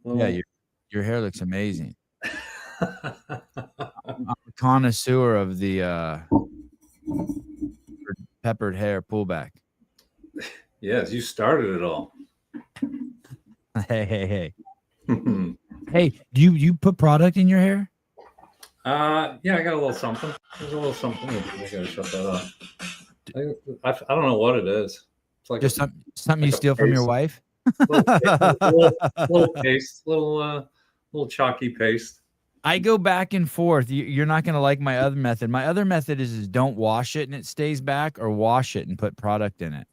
Well, Yeah, your hair looks amazing. I'm a connoisseur of the peppered hair pullback. yes, you started it all. Hey. Hey, do you put product in your hair? Yeah, I got a little something. There's a little something. I gotta shut that off. I don't know what it is. It's like Just something you a steal from your paste. wife? little paste, little chalky paste. I go back and forth. You're not going to like my other method. My other method is don't wash it and it stays back, or wash it and put product in it.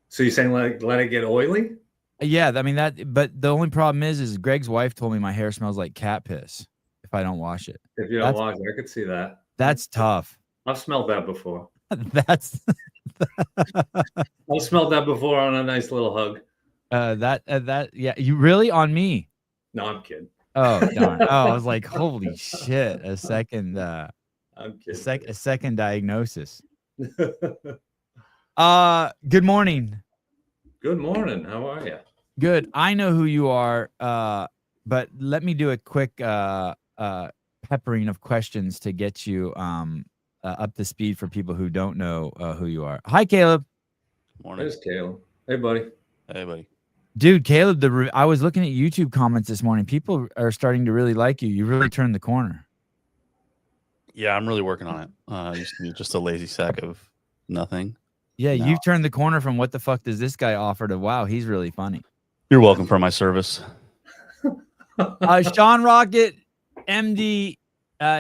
So you're saying let it get oily? Yeah, I mean that. But the only problem is Greg's wife told me my hair smells like cat piss if I don't wash it. If you don't wash it, I could see that. That's tough. I've smelled that before. That's I've smelled that before on a nice little hug. yeah. You really on me? No, I'm kidding. Oh darn! Oh, I was like, holy shit! A second. I'm kidding. A second diagnosis. Good morning. Good morning. How are you? Good. I know who you are. But let me do a quick peppering of questions to get you up to speed for people who don't know who you are. Hi, Caleb. Morning. There's Caleb. Hey, buddy. Hey, buddy. Dude, Caleb, I was looking at YouTube comments this morning. People are starting to really like you. You really turned the corner. Yeah, I'm really working on it. I used to be just a lazy sack of nothing. Yeah, you've turned the corner from what the fuck does this guy offer to wow, he's really funny. You're welcome for my service. Sean Rockett, MD,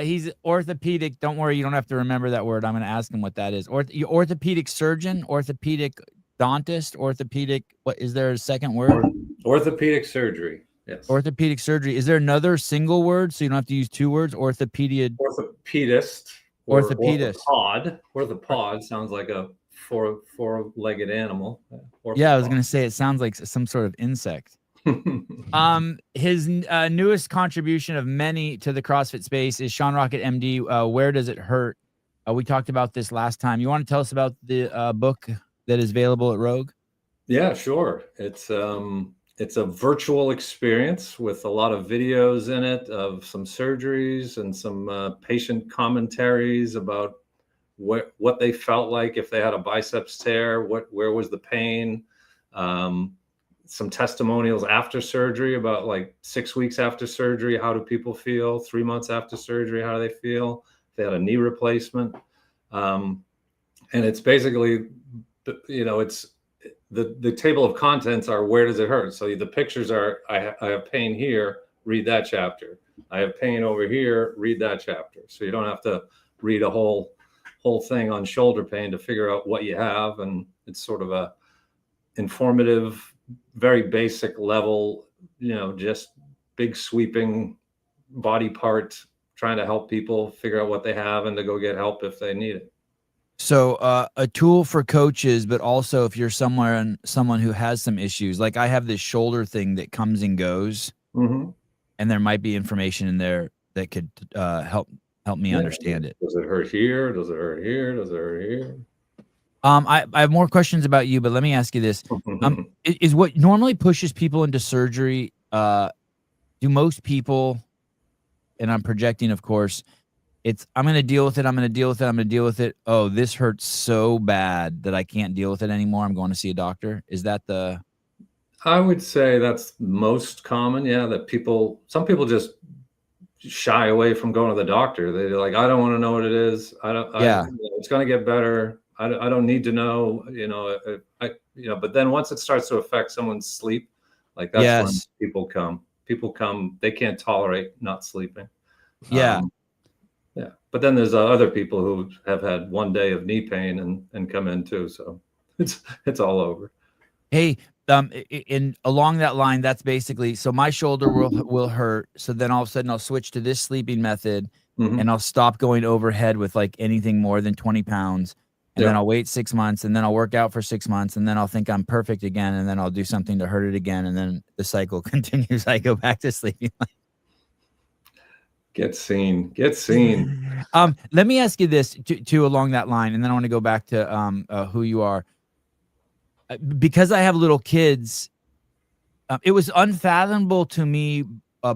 he's orthopedic. Don't worry, you don't have to remember that word. I'm going to ask him what that is. Orthopedic surgeon, orthopedic dentist, orthopedic. What is there a second word? Orthopedic surgery. Yes. Orthopedic surgery. Is there another single word so you don't have to use two words? Orthopedist. Orthopedist. Orthopod sounds like a four-legged animal. Orthopod. Yeah, I was going to say it sounds like some sort of insect. His newest contribution of many to the CrossFit space is Sean Rockett, MD. Where does it hurt? We talked about this last time. You want to tell us about the book that is available at Rogue? Yeah, sure. It's a virtual experience with a lot of videos in it of some surgeries and some patient commentaries about what they felt like if they had a biceps tear, where was the pain, some testimonials after surgery about like 6 weeks after surgery, how do people feel? 3 months after surgery, how do they feel? If they had a knee replacement. And it's basically, it's the table of contents are where does it hurt? So the pictures are, I have pain here, read that chapter. I have pain over here, read that chapter. So you don't have to read a whole thing on shoulder pain to figure out what you have. And it's sort of a informative, very basic level, just big sweeping body part, trying to help people figure out what they have and to go get help if they need it. So a tool for coaches, but also if you're someone who has some issues, like I have this shoulder thing that comes and goes, and there might be information in there that could help me understand it. Does it hurt here? Does it hurt here? Does it hurt here? I have more questions about you, but let me ask you this. Is what normally pushes people into surgery, do most people, and I'm projecting, of course, I'm going to deal with it. I'm going to deal with it. I'm going to deal with it. Oh, this hurts so bad that I can't deal with it anymore. I'm going to see a doctor. Is that the... I would say that's most common. Yeah. That some people just shy away from going to the doctor. They're like, I don't want to know what it is. It's going to get better. I don't need to know, but then once it starts to affect someone's sleep, like that's when people come, they can't tolerate not sleeping. Yeah. But then there's other people who have had one day of knee pain and come in too. So it's all over. Hey, along that line, that's basically, so my shoulder will hurt. So then all of a sudden I'll switch to this sleeping method and I'll stop going overhead with like anything more than 20 pounds. And then I'll wait 6 months and then I'll work out for 6 months and then I'll think I'm perfect again. And then I'll do something to hurt it again. And then the cycle continues. I go back to sleeping. Get seen. Let me ask you this too along that line. And then I want to go back to who you are. Because I have little kids, It was unfathomable to me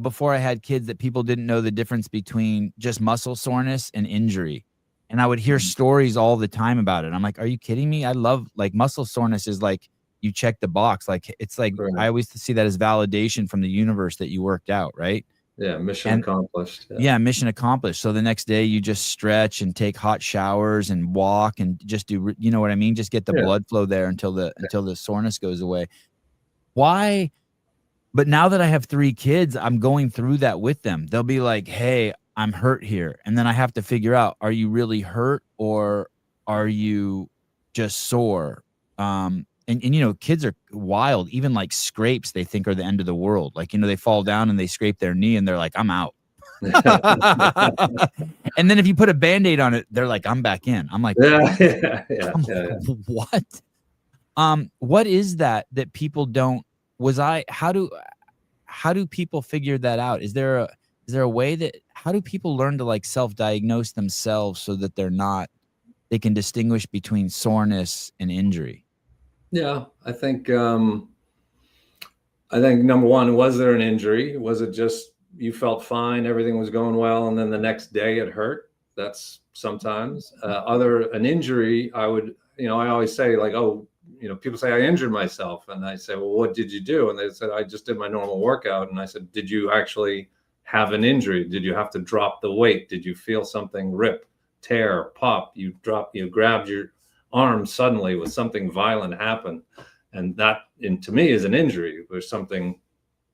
before I had kids that people didn't know the difference between just muscle soreness and injury. And I would hear stories all the time about it. I'm like, are you kidding me? I love, like, muscle soreness is like you check the box. Like, it's like, Right. I always see that as validation from the universe that you worked out, right? Yeah, mission accomplished. Yeah, mission accomplished. So the next day you just stretch and take hot showers and walk and just do, you know what I mean? Just get the blood flow there until the soreness goes away. Why? But now that I have 3 kids, I'm going through that with them. They'll be like, "Hey, I'm hurt here." And then I have to figure out, are you really hurt or are you just sore? And you know, kids are wild. Even like scrapes they think are the end of the world. Like, you know, they fall down and they scrape their knee and they're like, "I'm out." And then if you put a Band-Aid on it, they're like, "I'm back in." I'm like, "What?" What is that people don't how do people figure that out? Is there a way that, how do people learn to like self-diagnose themselves so that they can distinguish between soreness and injury? Yeah, I think number one, was there an injury? Was it just you felt fine, everything was going well, and then the next day it hurt? That's sometimes. An injury, I always say, like, oh, people say I injured myself, and I say, well, what did you do? And they said, I just did my normal workout. And I said, did you actually have an injury? Did you have to drop the weight? Did you feel something rip, tear, pop? You grabbed your arm suddenly with something violent happen, and that, to me, is an injury. There's something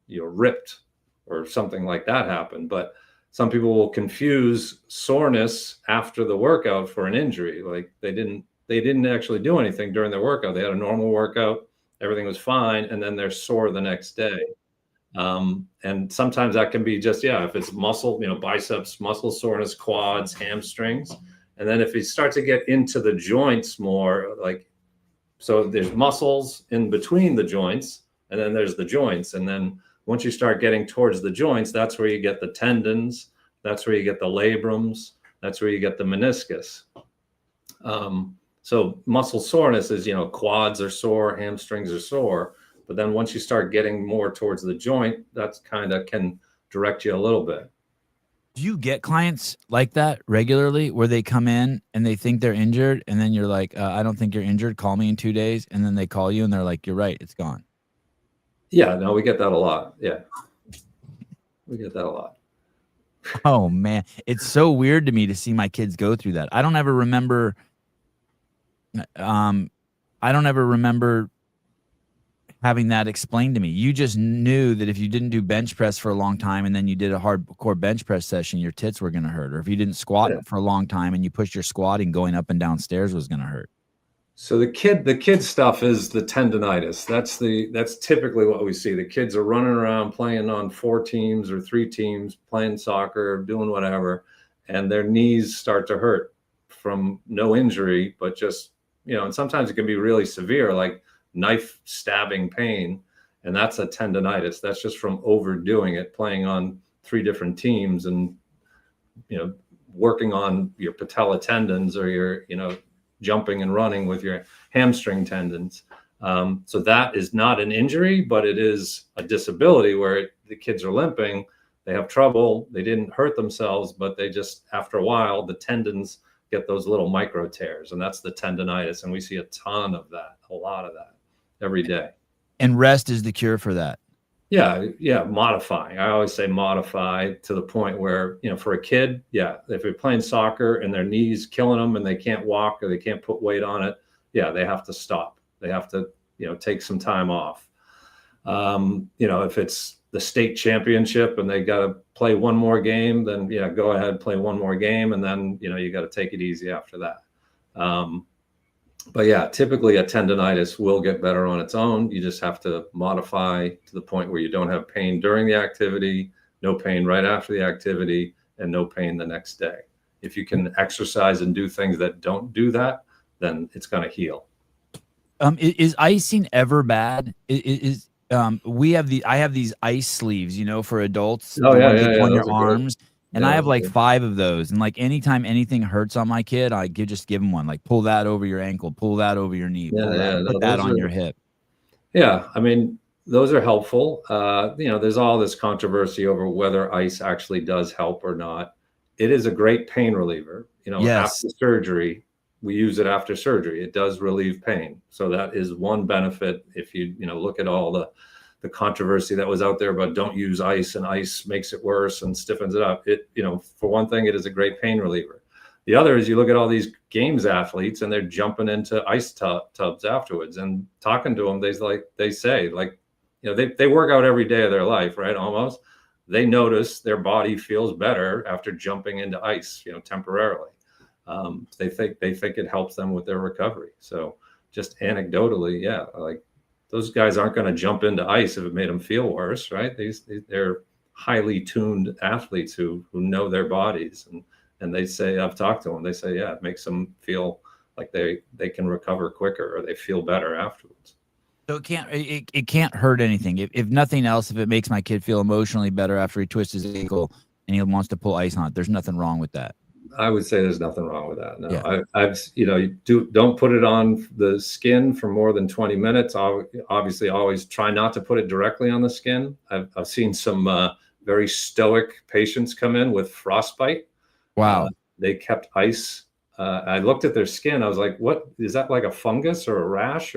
ripped or something like that happened. But some people will confuse soreness after the workout for an injury. Like they didn't actually do anything during their workout. They had a normal workout, everything was fine, and then they're sore the next day. And sometimes that can be just, if it's muscle, biceps, muscle soreness, quads, hamstrings. And then if you start to get into the joints more, like, so there's muscles in between the joints, and then there's the joints. And then once you start getting towards the joints, that's where you get the tendons. That's where you get the labrums. That's where you get the meniscus. So muscle soreness is, quads are sore, hamstrings are sore. But then once you start getting more towards the joint, that's kind of can direct you a little bit. Do you get clients like that regularly where they come in and they think they're injured, and then you're like, I don't think you're injured. Call me in 2 days. And then they call you and they're like, you're right, it's gone. Yeah, no, we get that a lot. Yeah. We get that a lot. Oh man. It's so weird to me to see my kids go through that. I don't ever remember having that explained to me. You just knew that if you didn't do bench press for a long time and then you did a hardcore bench press session, your tits were going to hurt. Or if you didn't squat for a long time and you pushed your squatting, going up and down stairs was going to hurt. So the kid stuff is the tendonitis. That's typically what we see. The kids are running around playing on 4 teams or 3 teams, playing soccer, doing whatever, and their knees start to hurt from no injury, but just, and sometimes it can be really severe, like knife stabbing pain. And that's a tendonitis. That's just from overdoing it, playing on 3 different teams and, working on your patella tendons or your, jumping and running with your hamstring tendons. So that is not an injury, but it is a disability where the kids are limping. They have trouble. They didn't hurt themselves, but they just, after a while, the tendons get those little micro tears, and that's the tendonitis. And we see a ton of that, a lot of that every day. And rest is the cure for that. Yeah. Modify. I always say modify to the point where, for a kid, if they're playing soccer and their knees killing them and they can't walk or they can't put weight on it, they have to stop. They have to, take some time off. If it's the state championship and they got to play one more game, then go ahead, play one more game. And then, you got to take it easy after that. But typically a tendonitis will get better on its own. You just have to modify to the point where you don't have pain during the activity, no pain right after the activity, and no pain the next day. If you can exercise and do things that don't do that, then it's going to heal. Is icing ever bad? I have these ice sleeves, for adults. Oh yeah, on your arms. Good. And I have like 5 of those. And like anytime anything hurts on my kid, I just give them one. Like pull that over your ankle, pull that over your knee, put that on your hip. Yeah. I mean, those are helpful. There's all this controversy over whether ice actually does help or not. It is a great pain reliever. Yes. After surgery, we use it after surgery. It does relieve pain. So that is one benefit. If you look at all the controversy that was out there about don't use ice and ice makes it worse and stiffens it up. For one thing, it is a great pain reliever. The other is you look at all these games athletes and they're jumping into ice tubs afterwards, and talking to them, they say they work out every day of their life, right? Almost. They notice their body feels better after jumping into ice, temporarily. They think it helps them with their recovery. So just anecdotally, yeah, like those guys aren't going to jump into ice if it made them feel worse, right? They're highly tuned athletes who know their bodies, and they say, I've talked to them, they say, yeah, it makes them feel like they can recover quicker, or they feel better afterwards. So it can't hurt anything. If nothing else, if it makes my kid feel emotionally better after he twists his ankle and he wants to pull ice on it, there's nothing wrong with that. I would say there's nothing wrong with that. No, yeah. Don't put it on the skin for more than 20 minutes. Obviously, always try not to put it directly on the skin. I've seen some very stoic patients come in with frostbite. Wow. They kept ice. I looked at their skin. I was like, what is that, like a fungus or a rash?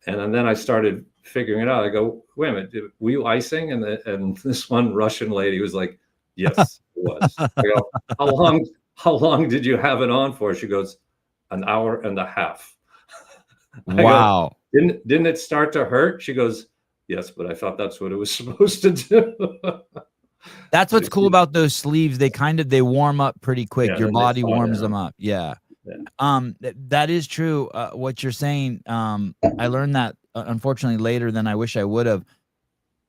And then I started figuring it out. I go, wait a minute, were you icing? And this one Russian lady was like, yes, it was. I go, how long did you have it on for? She goes, an hour and a half. Wow. Go, didn't it start to hurt? She goes, yes, but I thought that's what it was supposed to do. That's what's cool about those sleeves. They warm up pretty quick. Yeah, your body warms them up. Yeah. That is true. What you're saying. I learned that unfortunately later than I wish I would have.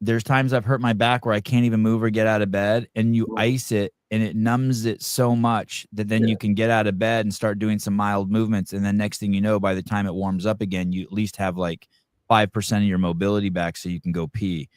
There's times I've hurt my back where I can't even move or get out of bed, and you ice it and it numbs it so much that then you can get out of bed and start doing some mild movements. And then next thing you know, by the time it warms up again, you at least have like 5% of your mobility back so you can go pee.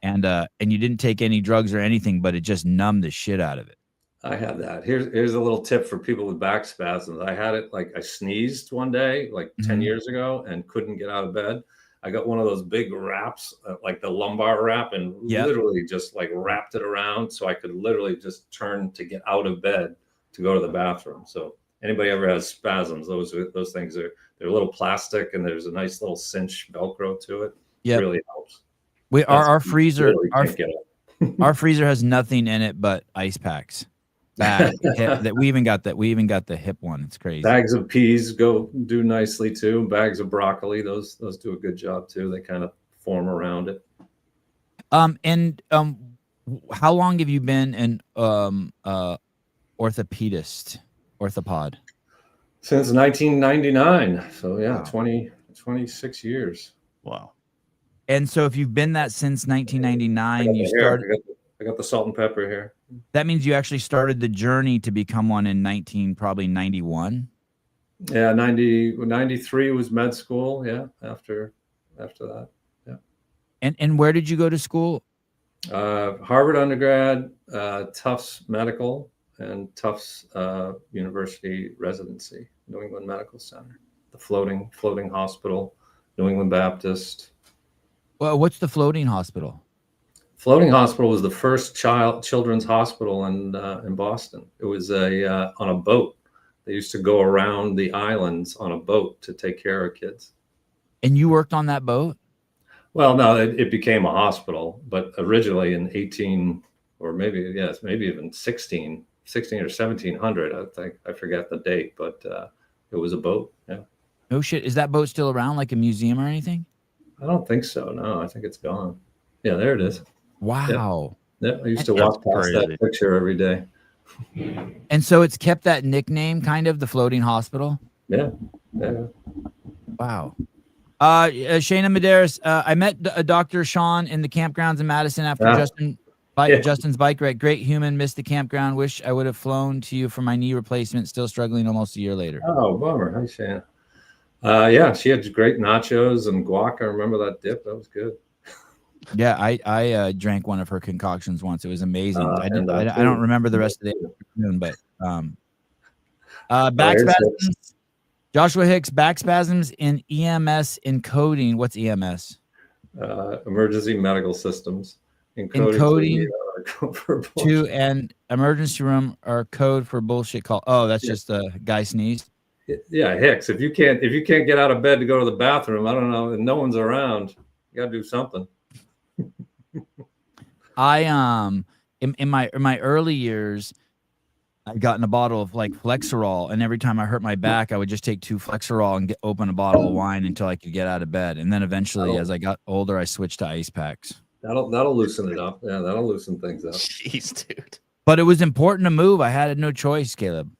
And you didn't take any drugs or anything, but it just numbed the shit out of it. I had that. Here's a little tip for people with back spasms. I had it, like I sneezed one day, like 10 years ago, and couldn't get out of bed. I got one of those big wraps, like the lumbar wrap, and literally just like wrapped it around so I could literally just turn to get out of bed to go to the bathroom. So anybody ever has spasms, those things they're a little plastic, and there's a nice little cinch Velcro to it. It really helps. Our freezer, our freezer has nothing in it but ice packs. That we even got the hip one. It's crazy. Bags of peas do nicely too. Bags of broccoli, those do a good job too. They kind of form around it. How long have you been an orthopod? Since 1999. So yeah, wow. 26 years. Wow. And so if you've been that since 1999, you started. I got the salt and pepper here. That means you actually started the journey to become one in probably 91. Yeah, 93 was med school. Yeah, after that. Yeah. And where did you go to school? Harvard undergrad, Tufts Medical, and Tufts University residency, New England Medical Center, the floating hospital, New England Baptist. Well, what's the floating hospital? Floating hospital was the first children's hospital in Boston. It was on a boat. They used to go around the islands on a boat to take care of kids. And you worked on that boat? Well, no, it became a hospital, but originally in 18 or maybe even 16 or 1700, I think, I forget the date, but it was a boat. Yeah. Oh shit! Is that boat still around, like a museum or anything? I don't think so. No, I think it's gone. Yeah, there it is. Wow. Yeah, I used to walk past that picture every day. And so it's kept that nickname, kind of, the floating hospital? Yeah. Wow. Shayna Medeiros, I met Dr. Sean in the campgrounds in Madison after Justin's bike wreck. Great human, missed the campground. Wish I would have flown to you for my knee replacement. Still struggling almost a year later. Oh, bummer. Hi, Shayna. Yeah, she had great nachos and guac. I remember that dip. That was good. Yeah, I drank one of her concoctions once. It was amazing. I don't remember the rest of the afternoon, but back spasms. Joshua Hicks, back spasms in EMS encoding. What's EMS? Emergency medical systems. Encoding for to an emergency room or code for bullshit call. Oh, that's just a guy sneezed. Yeah, Hicks. If you can't get out of bed to go to the bathroom, I don't know, and no one's around, you got to do something. I in my early years, I'd gotten a bottle of like Flexerol, and every time I hurt my back, I would just take 2 Flexerol and open a bottle of wine until I could get out of bed. And then eventually, as I got older, I switched to ice packs. That'll loosen it up. Yeah, that'll loosen things up. Jeez, dude. But it was important to move. I had no choice, Caleb.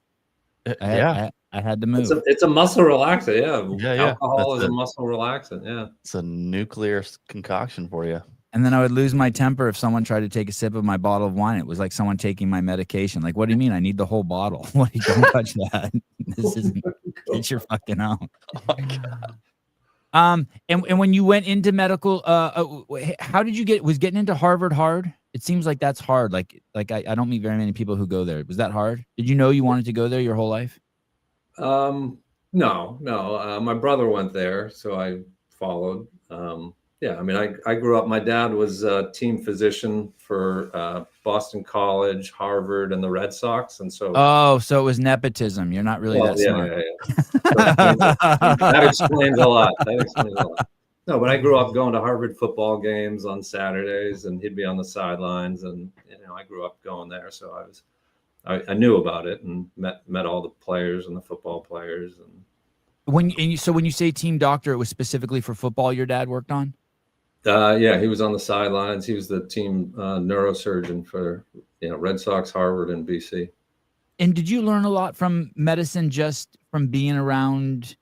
I had to move. It's a muscle relaxer. Yeah. Yeah. Alcohol is a muscle relaxant. Yeah. It's a nuclear concoction for you. And then I would lose my temper if someone tried to take a sip of my bottle of wine. It was like someone taking my medication. Like, what do you mean? I need the whole bottle. What? Don't touch that. This isn't. Get your fucking out. Oh my God. And when you went into medical, how did you was getting into Harvard hard? It seems like that's hard. Like I don't meet very many people who go there. Was that hard? Did you know you wanted to go there your whole life? No. My brother went there, so I followed. Yeah, I mean, I grew up. My dad was a team physician for Boston College, Harvard, and the Red Sox, and so. Oh, so it was nepotism. You're not really that smart. Yeah. That explains a lot. No, but I grew up going to Harvard football games on Saturdays, and he'd be on the sidelines, and I grew up going there, so I knew about it and met all the players and the football players. And so when you say team doctor, it was specifically for football your dad worked on? Yeah, he was on the sidelines. He was the team neurosurgeon for Red Sox, Harvard, and BC. And did you learn a lot from medicine just from being around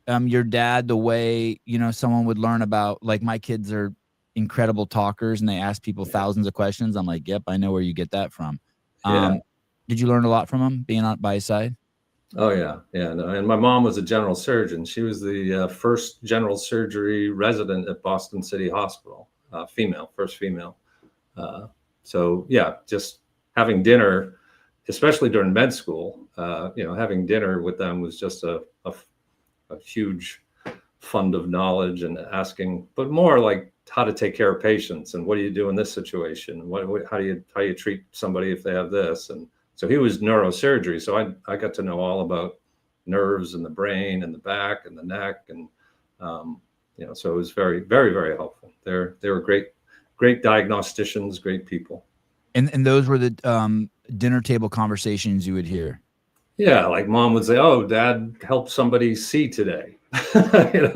your dad, the way someone would learn about, like, my kids are incredible talkers and they ask people thousands of questions? I'm like, yep, I know where you get that from. Did you learn a lot from him being on by his side? Oh yeah. No, and my mom was a general surgeon. She was the first general surgery resident at Boston City Hospital, first female. So yeah, just having dinner, especially during med school, having dinner with them was just a huge fund of knowledge, and asking, but more like how to take care of patients and what do you do in this situation? How do you treat somebody if they have this? And so he was neurosurgery. So I got to know all about nerves and the brain and the back and the neck. And, so it was very, very, very helpful. They were great diagnosticians, great people. And those were the dinner table conversations you would hear. Yeah. Like mom would say, oh, dad helped somebody see today. There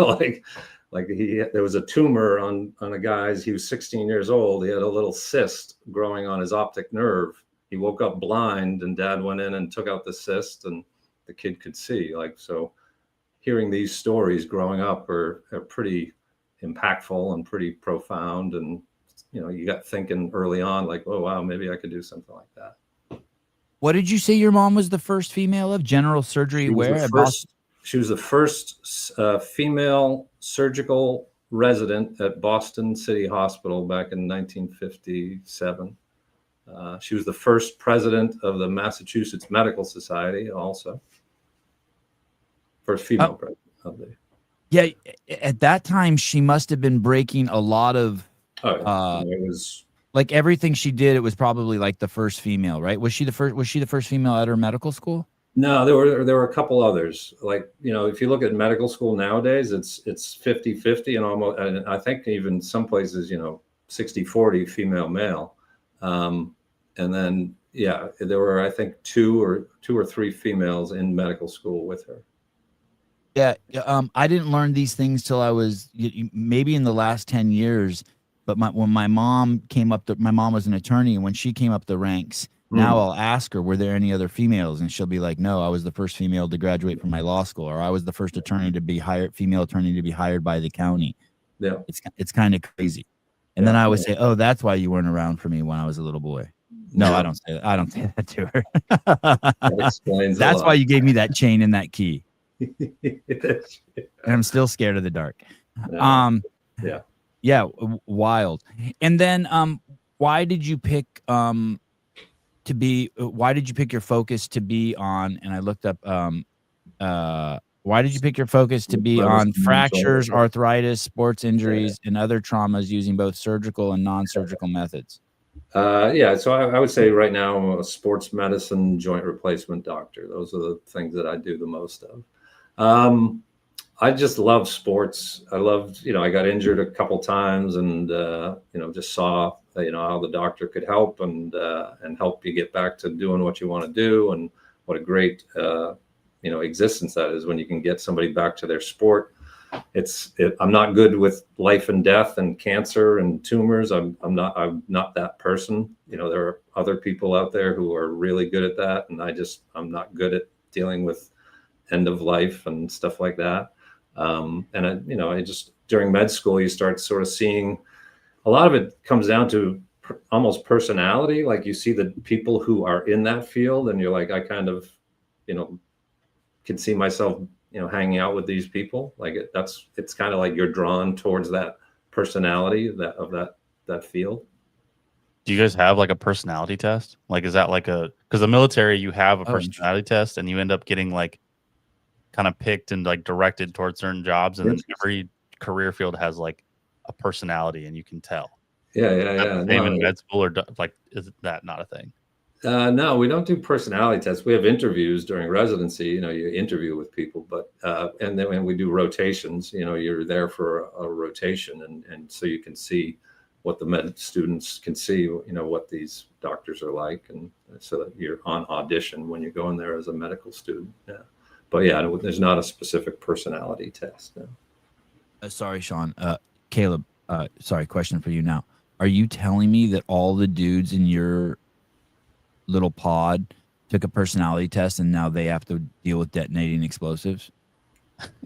was a tumor on a guy's, he was 16 years old. He had a little cyst growing on his optic nerve. He woke up blind, and dad went in and took out the cyst, and the kid could see. So hearing these stories growing up are pretty impactful and pretty profound. And, you got thinking early on, like, oh, wow, maybe I could do something like that. What did you say your mom was the first female of general surgery? She was the first female surgical resident at Boston City Hospital back in 1957. She was the first president of the Massachusetts Medical Society, also. First female president of the. Yeah, at that time, she must have been breaking a lot of. It was like everything she did. It was probably like the first female, right? Was she the first female at her medical school? No, there were a couple others. Like, if you look at medical school nowadays, it's 50-50 and almost, and I think even some places, 60-40 female male. And then, yeah, there were, I think, two or three females in medical school with her. Yeah. I didn't learn these things till I was maybe in the last 10 years. But when my mom came up, my mom was an attorney. And when she came up the ranks, now I'll ask her, were there any other females? And she'll be like, no, I was the first female to graduate from my law school, or I was the first female attorney to be hired by the county. Yeah. It's kind of crazy. And then I would say, oh, that's why you weren't around for me when I was a little boy. No, I don't say that. I don't say that to her. That explains That's a lot. why you gave me that chain and that key. And I'm still scared of the dark. Yeah, wild. And then why did you pick your focus to be on, and I looked up Why did you pick your focus to be on fractures, arthritis, sports injuries, and other traumas using both surgical and non-surgical methods? So I would say right now I'm a sports medicine joint replacement doctor. Those are the things that I do the most of. I just love sports. I got injured a couple times and, just saw, how the doctor could help and help you get back to doing what you want to do. And what a great, existence that is when you can get somebody back to their sport. I'm not good with life and death and cancer and tumors. I'm not that person. There are other people out there who are really good at that. And I'm not good at dealing with end of life and stuff like that. During med school, you start sort of seeing a lot of it comes down to almost personality. Like you see the people who are in that field and you're like, I kind of, can see myself, hanging out with these people. Like it's kind of like you're drawn towards that personality of that field. Do you guys have like a personality test? Like, is that like because the military, you have a personality test and you end up getting like kind of picked and like directed towards certain jobs. And then every career field has like a personality and you can tell. Yeah. Same in med school, or like, is that not a thing? No, we don't do personality tests. We have interviews during residency. You interview with people, but and then when we do rotations, you're there for a rotation, and so you can see what the med students can see, what these doctors are like, and so that you're on audition when you go in there as a medical student. Yeah, but there's not a specific personality test. No. Sorry, Sean. Caleb. Question for you now. Are you telling me that all the dudes in your little pod took a personality test and now they have to deal with detonating explosives?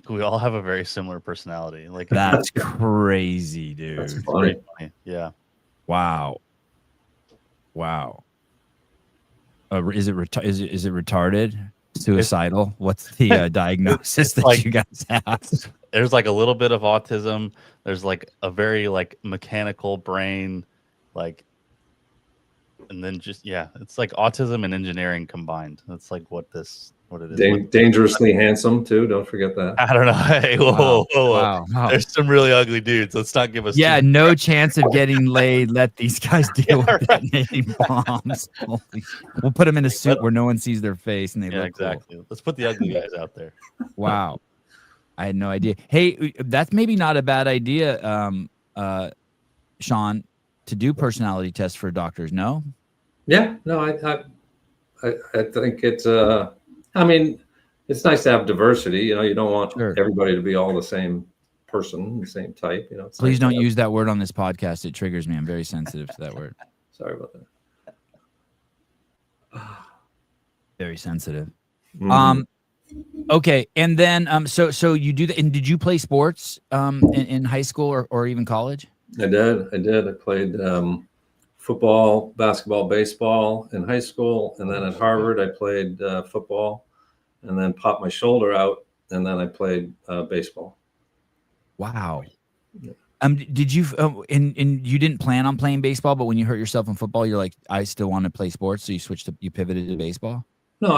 We all have a very similar personality. Like that's crazy, dude. That's funny. Yeah. Wow. Is it retarded? Suicidal? What's the diagnosis that you guys have? There's like a little bit of autism. There's like a very like mechanical brain, like. And then it's like autism and engineering combined. That's like what it is. Dangerously handsome too. Don't forget that. I don't know. Hey, whoa. Wow. There's some really ugly dudes. Let's not give us. No chance of getting laid. Let these guys deal with detonating bombs. We'll put them in a suit where no one sees their face and they look exactly. Cool. Let's put the ugly guys out there. Wow. I had no idea. Hey, that's maybe not a bad idea, Sean, to do personality tests for doctors. No. Yeah, no, I think it's it's nice to have diversity. You don't want everybody to be all the same person, the same type. Please don't use that word on this podcast. It triggers me. I'm very sensitive to that word. Sorry about that. Very sensitive. Mm-hmm. Okay, and then so you do that. And did you play sports in high school or even college? I did. I played football, basketball, baseball in high school, and then at Harvard I played football, and then popped my shoulder out, and then I played baseball. Wow. Yeah. Did you and you didn't plan on playing baseball, but when you hurt yourself in football, you're like, I still want to play sports, so you pivoted to baseball? No,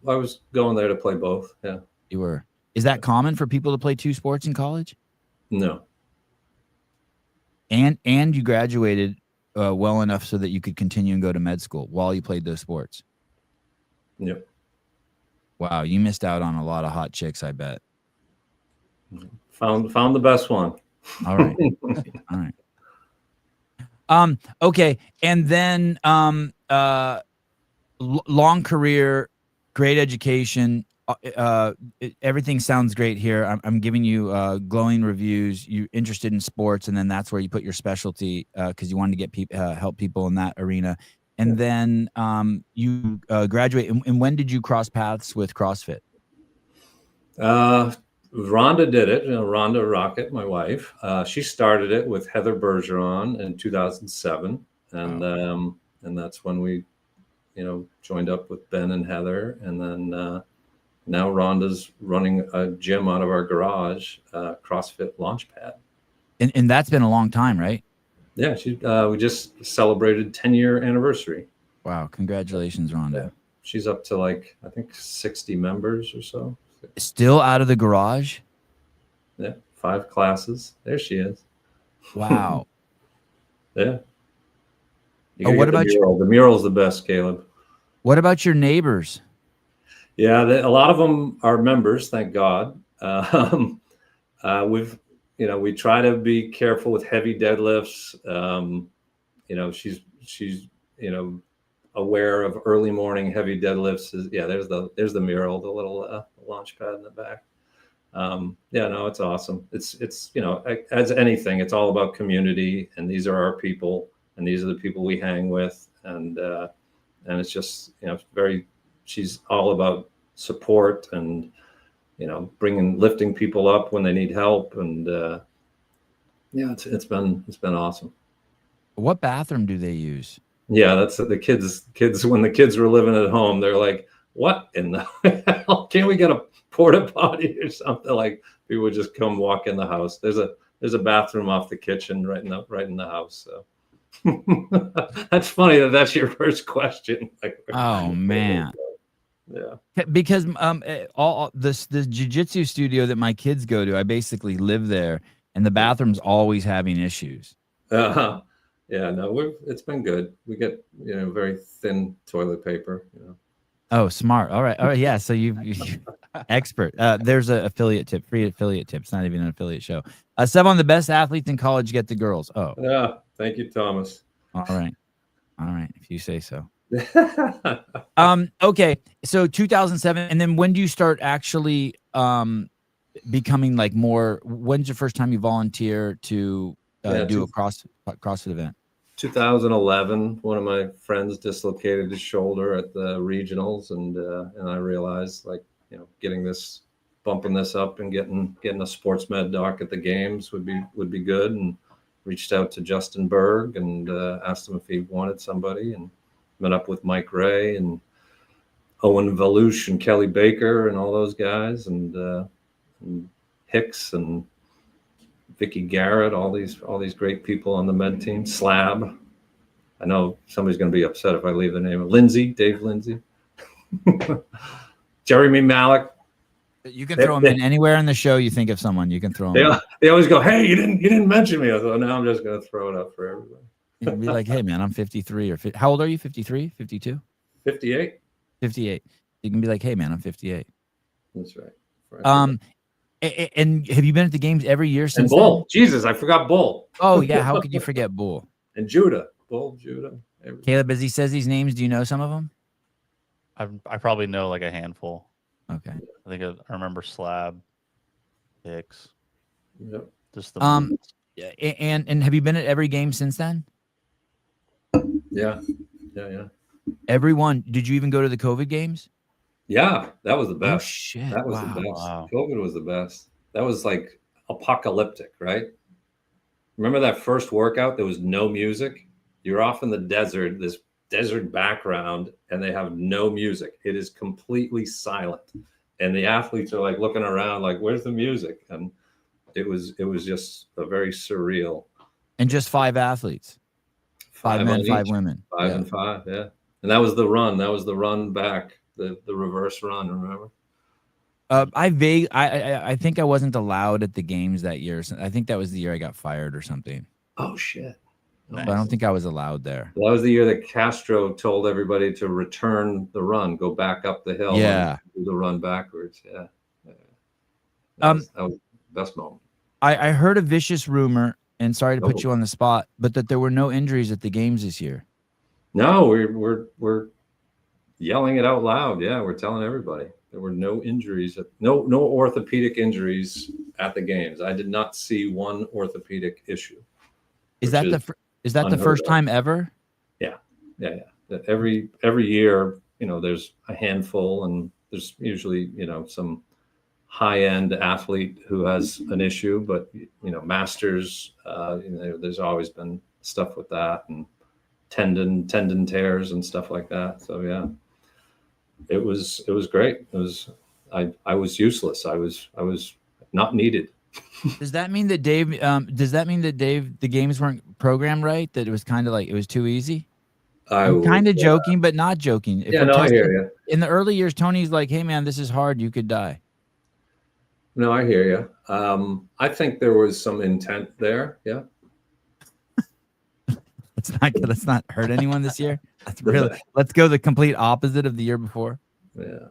I was going there to play both. Yeah. You were. Is that common for people to play two sports in college? No. And you graduated well enough so that you could continue and go to med school while you played those sports. Yep. Wow, you missed out on a lot of hot chicks, I bet. Found the best one. All right. All right. Okay, and then long career, great education. Everything sounds great here. I'm giving you glowing reviews. You're interested in sports, and then that's where you put your specialty because you wanted to get help people in that arena. And then you graduate. And when did you cross paths with CrossFit? Rhonda did it. Rhonda Rockett, my wife. She started it with Heather Bergeron in 2007, and that's when we, joined up with Ben and Heather, and then. Now Rhonda's running a gym out of our garage, CrossFit Launchpad. And that's been a long time, right? Yeah, we just celebrated 10-year anniversary. Wow, congratulations, Rhonda. Yeah. She's up to I think 60 members or so. Still out of the garage? Yeah, 5 classes. There she is. Wow. Yeah. What about the mural? The mural's the best, Caleb. What about your neighbors? Yeah, a lot of them are members, thank God. We try to be careful with heavy deadlifts. She's aware of early morning heavy deadlifts. There's the mural, the little launch pad in the back. It's awesome. It's as anything, it's all about community, and these are our people, and these are the people we hang with, and it's just she's all about support and lifting people up when they need help, and it's been awesome. What bathroom do they use? Yeah, that's the kids when the kids were living at home, they're like, what in the hell? Can't we get a porta potty or something? Like, people would just come walk in the house. There's a bathroom off the kitchen right in the house. So that's funny that's your first question. Oh man. Yeah. Because all this jiu-jitsu studio that my kids go to, I basically live there, and the bathroom's always having issues. Yeah, no, it's been good. We get very thin toilet paper. Oh, smart. All right. Yeah. So you expert. There's a free affiliate tip. It's not even an affiliate show. 7 the best athletes in college get the girls. Oh, yeah. Thank you, Thomas. All right. If you say so. Okay. So 2007, and then when do you start actually becoming like more? When's the first time you volunteer to do a CrossFit event? 2011, one of my friends dislocated his shoulder at the regionals, and I realized bumping this up and getting a sports med doc at the games would be good, and reached out to Justin Berg and asked him if he wanted somebody, and met up with Mike Ray and Owen Valouche and Kelly Baker and all those guys, and Hicks and Vicky Garrett, all these great people on the med team. Slab. I know somebody's going to be upset if I leave the name of Dave Lindsay, Jeremy Malik. You can throw them in anywhere in the show. You think of someone, you can throw them. They always go, "Hey, you didn't mention me." I thought, now I'm just going to throw it up for everybody. You'd be like, "Hey, man, I'm 53 or how old are you? 53, 52, 58, 58." You can be like, "Hey, man, I'm 58." That's right. And have you been at the games every year since? And Bull, then? Jesus, I forgot Bull. Oh yeah, how could you forget Bull? And Judah, Bull, Judah. Everything. Caleb, as he says these names, do you know some of them? I probably know like a handful. Okay. I think I remember Slab, Hicks. Yep. Just the and have you been at every game since then? Yeah. Everyone. Did you even go to the COVID games? Yeah, that was the best. Oh shit! That was the best. Wow. COVID was the best. That was like apocalyptic, right? Remember that first workout? There was no music. You're off in the desert, this desert background, and they have no music. It is completely silent, and the athletes are like looking around, like, "Where's the music?" And it was just a very surreal. And just 5 athletes, 5 men, 5 women, 5 and 5, yeah. And that was the run. That was the run back. The reverse run, remember? I think I wasn't allowed at the games that year. I think that was the year I got fired or something. Oh shit! Nice. But I don't think I was allowed there. Well, that was the year that Castro told everybody to return the run, go back up the hill, and do the run backwards. Yeah. That was the best moment. I heard a vicious rumor, and sorry to put you on the spot, but that there were no injuries at the games this year. No, we're yelling it out loud. Yeah, we're telling everybody there were no injuries, no orthopedic injuries at the games. I did not see one orthopedic issue. Is that the first time ever? Yeah. Every year, there's a handful, and there's usually some high-end athlete who has an issue, but masters, there's always been stuff with that, and tendon tears and stuff like that. So yeah. It was great. I was useless. I was not needed. Does that mean that Dave? The games weren't programmed right? That it was kind of like it was too easy? I'm kind of joking, but not joking. I hear you. In the early years, Tony's like, "Hey man, this is hard. You could die." No, I hear you. I think there was some intent there. Yeah. Let's not hurt anyone this year. Let's go the complete opposite of the year before. Yeah.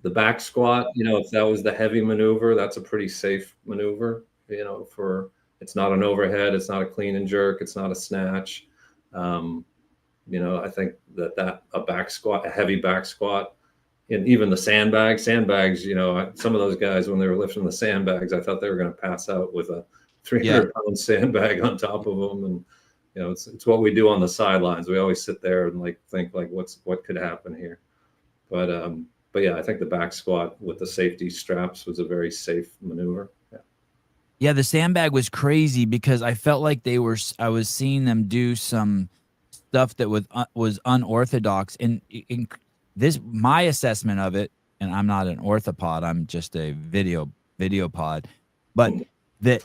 The back squat, if that was the heavy maneuver, that's a pretty safe maneuver, it's not an overhead, it's not a clean and jerk, it's not a snatch. I think that a back squat, a heavy back squat, and even the sandbags, some of those guys, when they were lifting the sandbags, I thought they were going to pass out with a 300-pound sandbag on top of them. And, it's what we do on the sidelines. We always sit there and think what could happen here. But yeah, I think the back squat with the safety straps was a very safe maneuver. Yeah, the sandbag was crazy because I felt like I was seeing them do some stuff that was unorthodox. And in this, my assessment of it, and I'm not an orthopod, I'm just a video pod, but the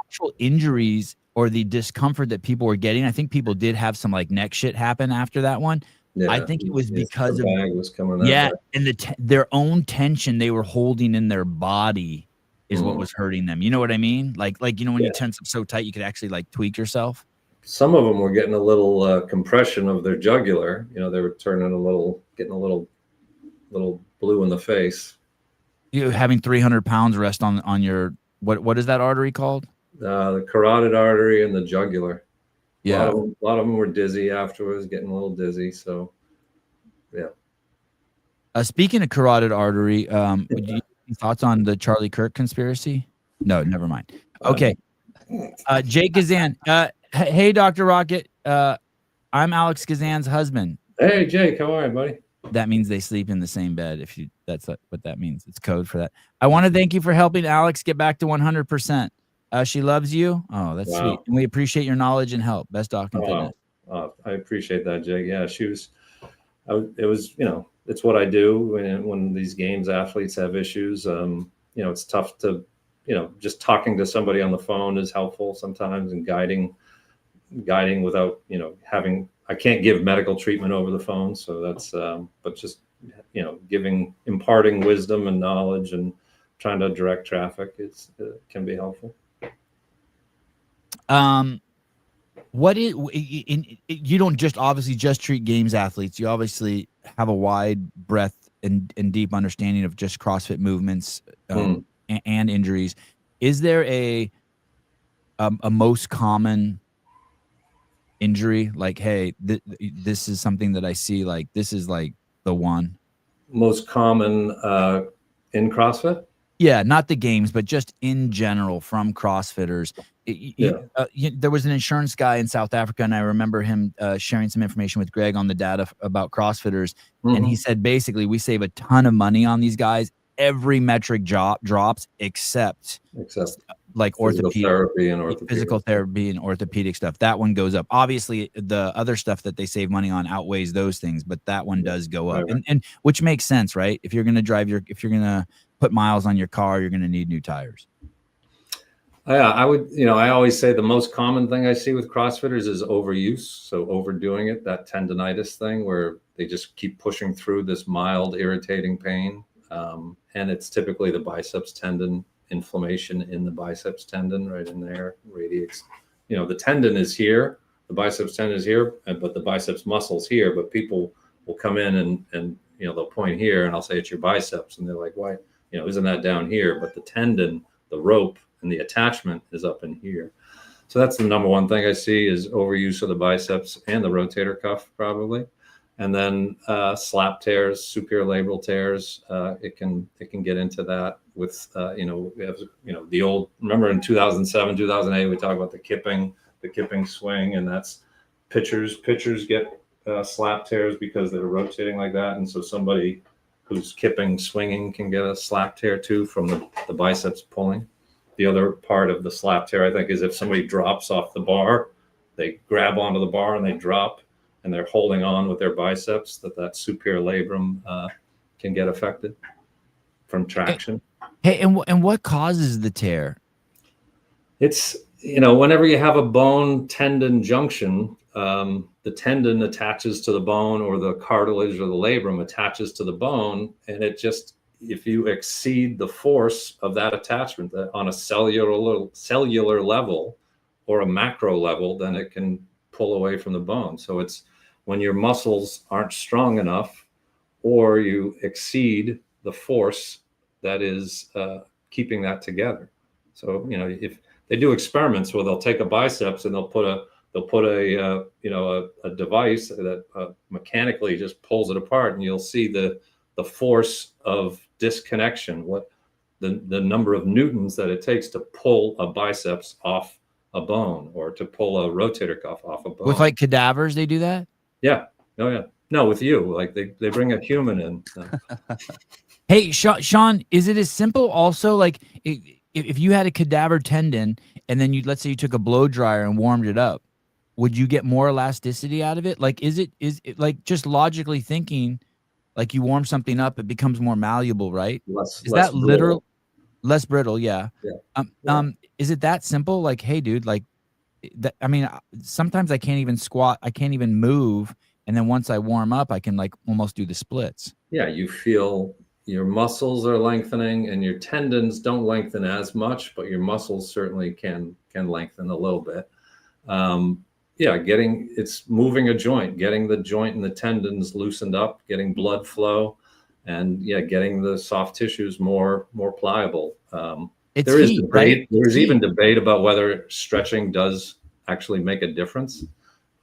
actual injuries or the discomfort that people were getting, I think people did have some neck shit happen after that one. Yeah, I think it was because of was coming out and their own tension they were holding in their body is what was hurting them. You know what I mean? Like when you tense up so tight you could actually tweak yourself. Some of them were getting a little compression of their jugular. They were getting a little blue in the face. You having 300 pounds rest on your what is that artery called? The carotid artery and the jugular. Yeah, a lot of them were dizzy afterwards, getting a little dizzy. So, yeah. Speaking of carotid artery, do you have any thoughts on the Charlie Kirk conspiracy? No, never mind. Okay, Jake Kazan. Hey, Dr. Rockett. I'm Alex Kazan's husband. Hey, Jake. How are you, buddy? That means they sleep in the same bed. That's what that means. It's code for that. I want to thank you for helping Alex get back to 100%. She loves you. Oh, that's sweet. And we appreciate your knowledge and help. Best doc in fitness. I appreciate that, Jake. Yeah, it was, it's what I do when these games athletes have issues. It's tough to, just talking to somebody on the phone is helpful sometimes, and guiding without, I can't give medical treatment over the phone. So that's, but just, imparting wisdom and knowledge and trying to direct traffic, can be helpful. You don't just obviously just treat games athletes. You obviously have a wide breadth and deep understanding of just CrossFit movements and injuries. Is there a most common injury? Hey, this is something that I see. This is the one most common in CrossFit. Yeah, not the games, but just in general from CrossFitters. There was an insurance guy in South Africa, and I remember him sharing some information with Greg on the data about CrossFitters. And he said, basically, we save a ton of money on these guys. Every metric drops except orthopedic physical therapy and orthopedic stuff. That one goes up. Obviously, the other stuff that they save money on outweighs those things, but that one does go up, and which makes sense, right? If you're going to put miles on your car, you're going to need new tires. Yeah, I always say the most common thing I see with CrossFitters is overuse. So overdoing it, that tendonitis thing where they just keep pushing through this mild irritating pain. And it's typically the biceps tendon inflammation in the biceps tendon right in there, radius. The tendon is here, the biceps tendon is here, but the biceps muscle's here. But people will come in and they'll point here and I'll say it's your biceps. And they're like, why? Isn't that down here? But the tendon, the rope, and the attachment is up in here. So that's the number one thing I see is overuse of the biceps and the rotator cuff probably. And then slap tears, superior labral tears. It can get into that with the old. Remember in 2007, 2008, we talked about the kipping swing, and that's pitchers get slap tears because they're rotating like that, and so somebody who's kipping, swinging can get a slap tear too from the biceps pulling. The other part of the slap tear, I think, is if somebody drops off the bar, they grab onto the bar and they drop, and they're holding on with their biceps, that superior labrum can get affected from traction. Hey, and what causes the tear? It's, whenever you have a bone tendon junction, the tendon attaches to the bone, or the cartilage or the labrum attaches to the bone, and it just, if you exceed the force of that attachment on a cellular level or a macro level, then it can pull away from the bone. So it's when your muscles aren't strong enough, or you exceed the force that is keeping that together. So, you know, if they do experiments where they'll take a biceps and they'll put a device that mechanically just pulls it apart, and you'll see the force of disconnection, what the number of newtons that it takes to pull a biceps off a bone, or to pull a rotator cuff off a bone. With like cadavers, they do that? Yeah. Oh yeah. No, with you, like they bring a human in. Hey, Sean, is it as simple also, like if you had a cadaver tendon and then let's say you took a blow dryer and warmed it up, would you get more elasticity out of it? Like, is it like, just logically thinking, like you warm something up, it becomes more malleable, right? Is that literal? Less brittle, yeah. Is it that simple? Like, hey, dude, like that. I mean, sometimes I can't even squat. I can't even move. And then once I warm up, I can like almost do the splits. Yeah, you feel your muscles are lengthening, and your tendons don't lengthen as much, but your muscles certainly can lengthen a little bit. Yeah, it's moving a joint, getting the joint and the tendons loosened up, getting blood flow, and yeah, getting the soft tissues more pliable. There is debate. Right? There's even debate about whether stretching does actually make a difference.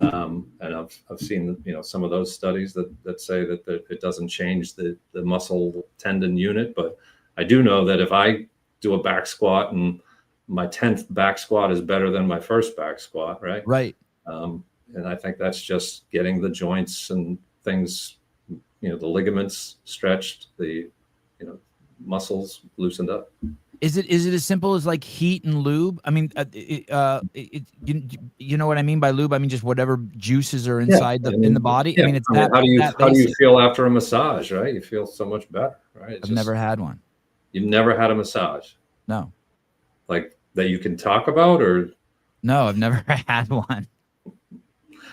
And I've seen, you know, some of those studies that say that it doesn't change the muscle tendon unit, but I do know that if I do a back squat and my 10th back squat is better than my first back squat, right? Right. And I think that's just getting the joints and things, you know, the ligaments stretched, the, you know, muscles loosened up. Is it as simple as like heat and lube? I mean, you know what I mean by lube? I mean, just whatever juices are inside in the body. Yeah. I mean, it's that. How do you feel after a massage, right? You feel so much better, right? I've never had one. You've never had a massage? No. Like that you can talk about, or? No, I've never had one.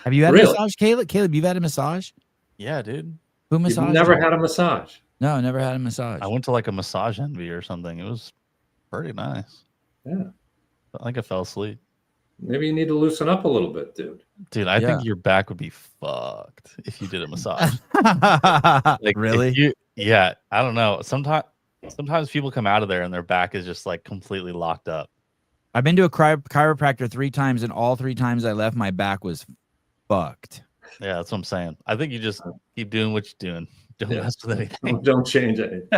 Have you had a massage, Caleb? Caleb, you've had a massage? Yeah, dude. Who massaged? You've never had a massage? No, never had a massage. I went to like a Massage Envy or something. It was pretty nice. Yeah. I think I fell asleep. Maybe you need to loosen up a little bit, dude. Dude, I think your back would be fucked if you did a massage. Like, really? Yeah, I don't know. Sometimes people come out of there and their back is just like completely locked up. I've been to a chiropractor 3 times, and all 3 times I left, my back was fucked. Yeah, that's what I'm saying. I think you just keep doing what you're doing. Don't mess with anything. Don't change anything.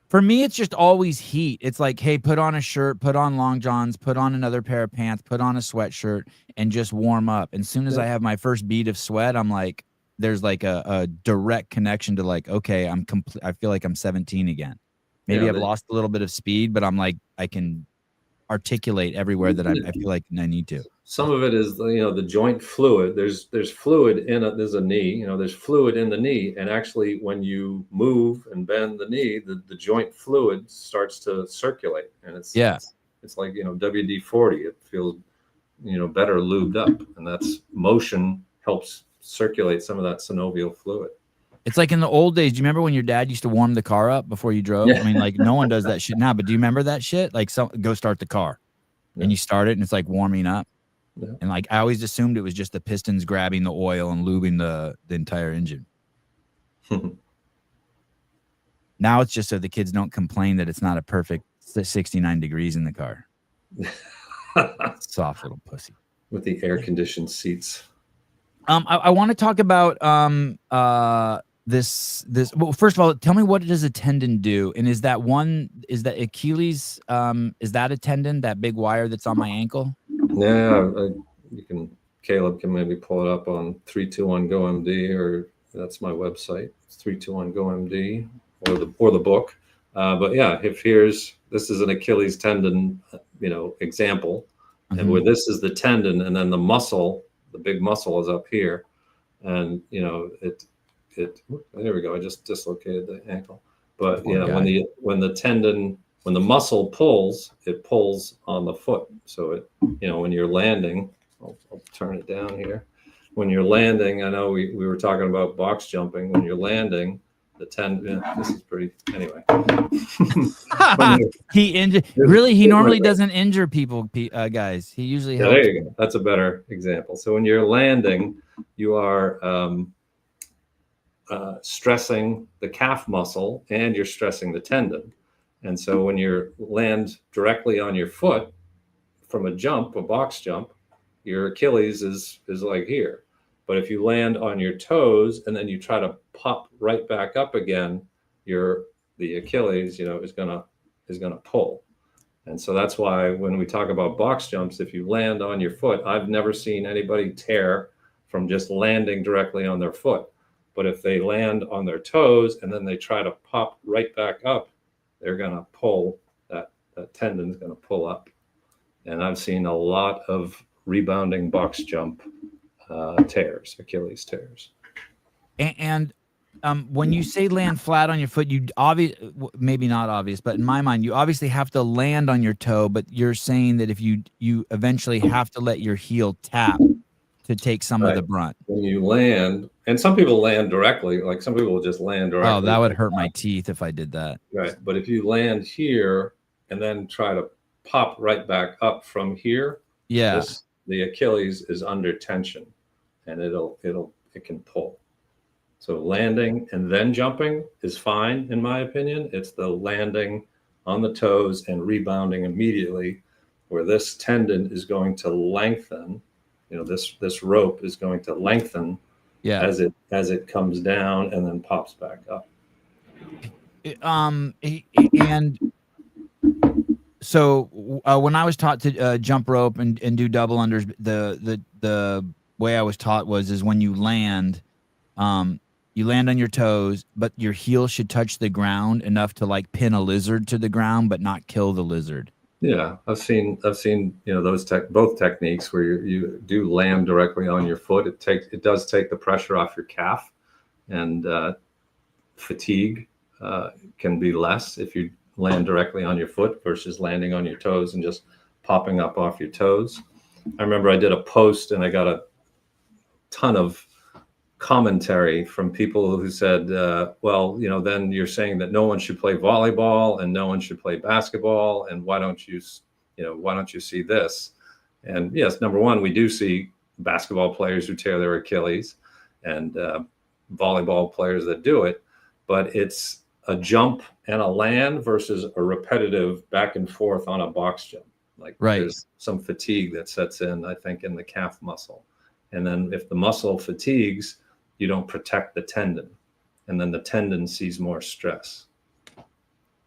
For me, it's just always heat. It's like, hey, put on a shirt, put on long johns, put on another pair of pants, put on a sweatshirt, and just warm up. And as soon as I have my first bead of sweat, I'm like, there's like a direct connection to like, okay, I feel like I'm 17 again. Maybe I've lost a little bit of speed, but I'm like, I can articulate everywhere that I feel like I need to. Some of it is, you know, the joint fluid. There's fluid there's a knee, you know, there's fluid in the knee. And actually when you move and bend the knee, the joint fluid starts to circulate. And it's like, you know, WD-40, it feels, you know, better lubed up. And that's motion helps circulate some of that synovial fluid. It's like in the old days. Do you remember when your dad used to warm the car up before you drove? Yeah. I mean, like no one does that shit now, but do you remember that shit? Like go start the car and you start it and it's like warming up. Yeah. And like, I always assumed it was just the pistons grabbing the oil and lubing the entire engine. Now it's just so the kids don't complain that it's not a perfect 69 degrees in the car. Soft little pussy. With the air conditioned seats. I want to talk about this. Well, first of all, tell me, what does a tendon do? And is that Achilles? Is that a tendon, that big wire that's on my ankle? Yeah, Caleb can maybe pull it up on 321 Go MD, or that's my website. It's 321 Go MD, or the book. But yeah, this is an Achilles tendon, you know, example, and where this is the tendon, and then the muscle, the big muscle is up here, and you know there we go. I just dislocated the ankle, but when the muscle pulls, it pulls on the foot. So it, you know, when you're landing, I'll turn it down here. When you're landing, I know we were talking about box jumping. When you're landing, the tendon. Yeah, this is pretty anyway. He normally doesn't injure people, guys. He usually helps. There you go. That's a better example. So when you're landing, you are stressing the calf muscle and you're stressing the tendon. And so when you land directly on your foot from a box jump, your Achilles is like here. But if you land on your toes and then you try to pop right back up again, the Achilles, is gonna pull. And so that's why when we talk about box jumps, if you land on your foot, I've never seen anybody tear from just landing directly on their foot. But if they land on their toes and then they try to pop right back up, they're gonna pull, that tendon's gonna pull up. And I've seen a lot of rebounding box jump tears, Achilles tears. And when you say land flat on your foot, maybe not obvious, but in my mind, you obviously have to land on your toe, but you're saying that if you eventually have to let your heel tap to take some of the brunt. When you land, and some people land directly, like some people will just land directly. Oh, that would hurt my teeth if I did that. Right. But if you land here and then try to pop right back up from here, the Achilles is under tension and it can pull. So landing and then jumping is fine, in my opinion. It's the landing on the toes and rebounding immediately where this tendon is going to lengthen. This rope is going to lengthen as it comes down and then pops back up. And so when I was taught to jump rope and do double unders, the way I was taught is when you land on your toes, but your heel should touch the ground enough to like pin a lizard to the ground, but not kill the lizard. Yeah, I've seen those both techniques where you do land directly on your foot. It does take the pressure off your calf, and fatigue can be less if you land directly on your foot versus landing on your toes and just popping up off your toes. I remember I did a post and I got a ton of commentary from people who said, then you're saying that no one should play volleyball and no one should play basketball, and why don't you see this? And yes, number one, we do see basketball players who tear their Achilles and volleyball players that do it, but it's a jump and a land versus a repetitive back and forth on a box jump. There's some fatigue that sets in, I think, in the calf muscle. And then if the muscle fatigues, you don't protect the tendon, and then the tendon sees more stress.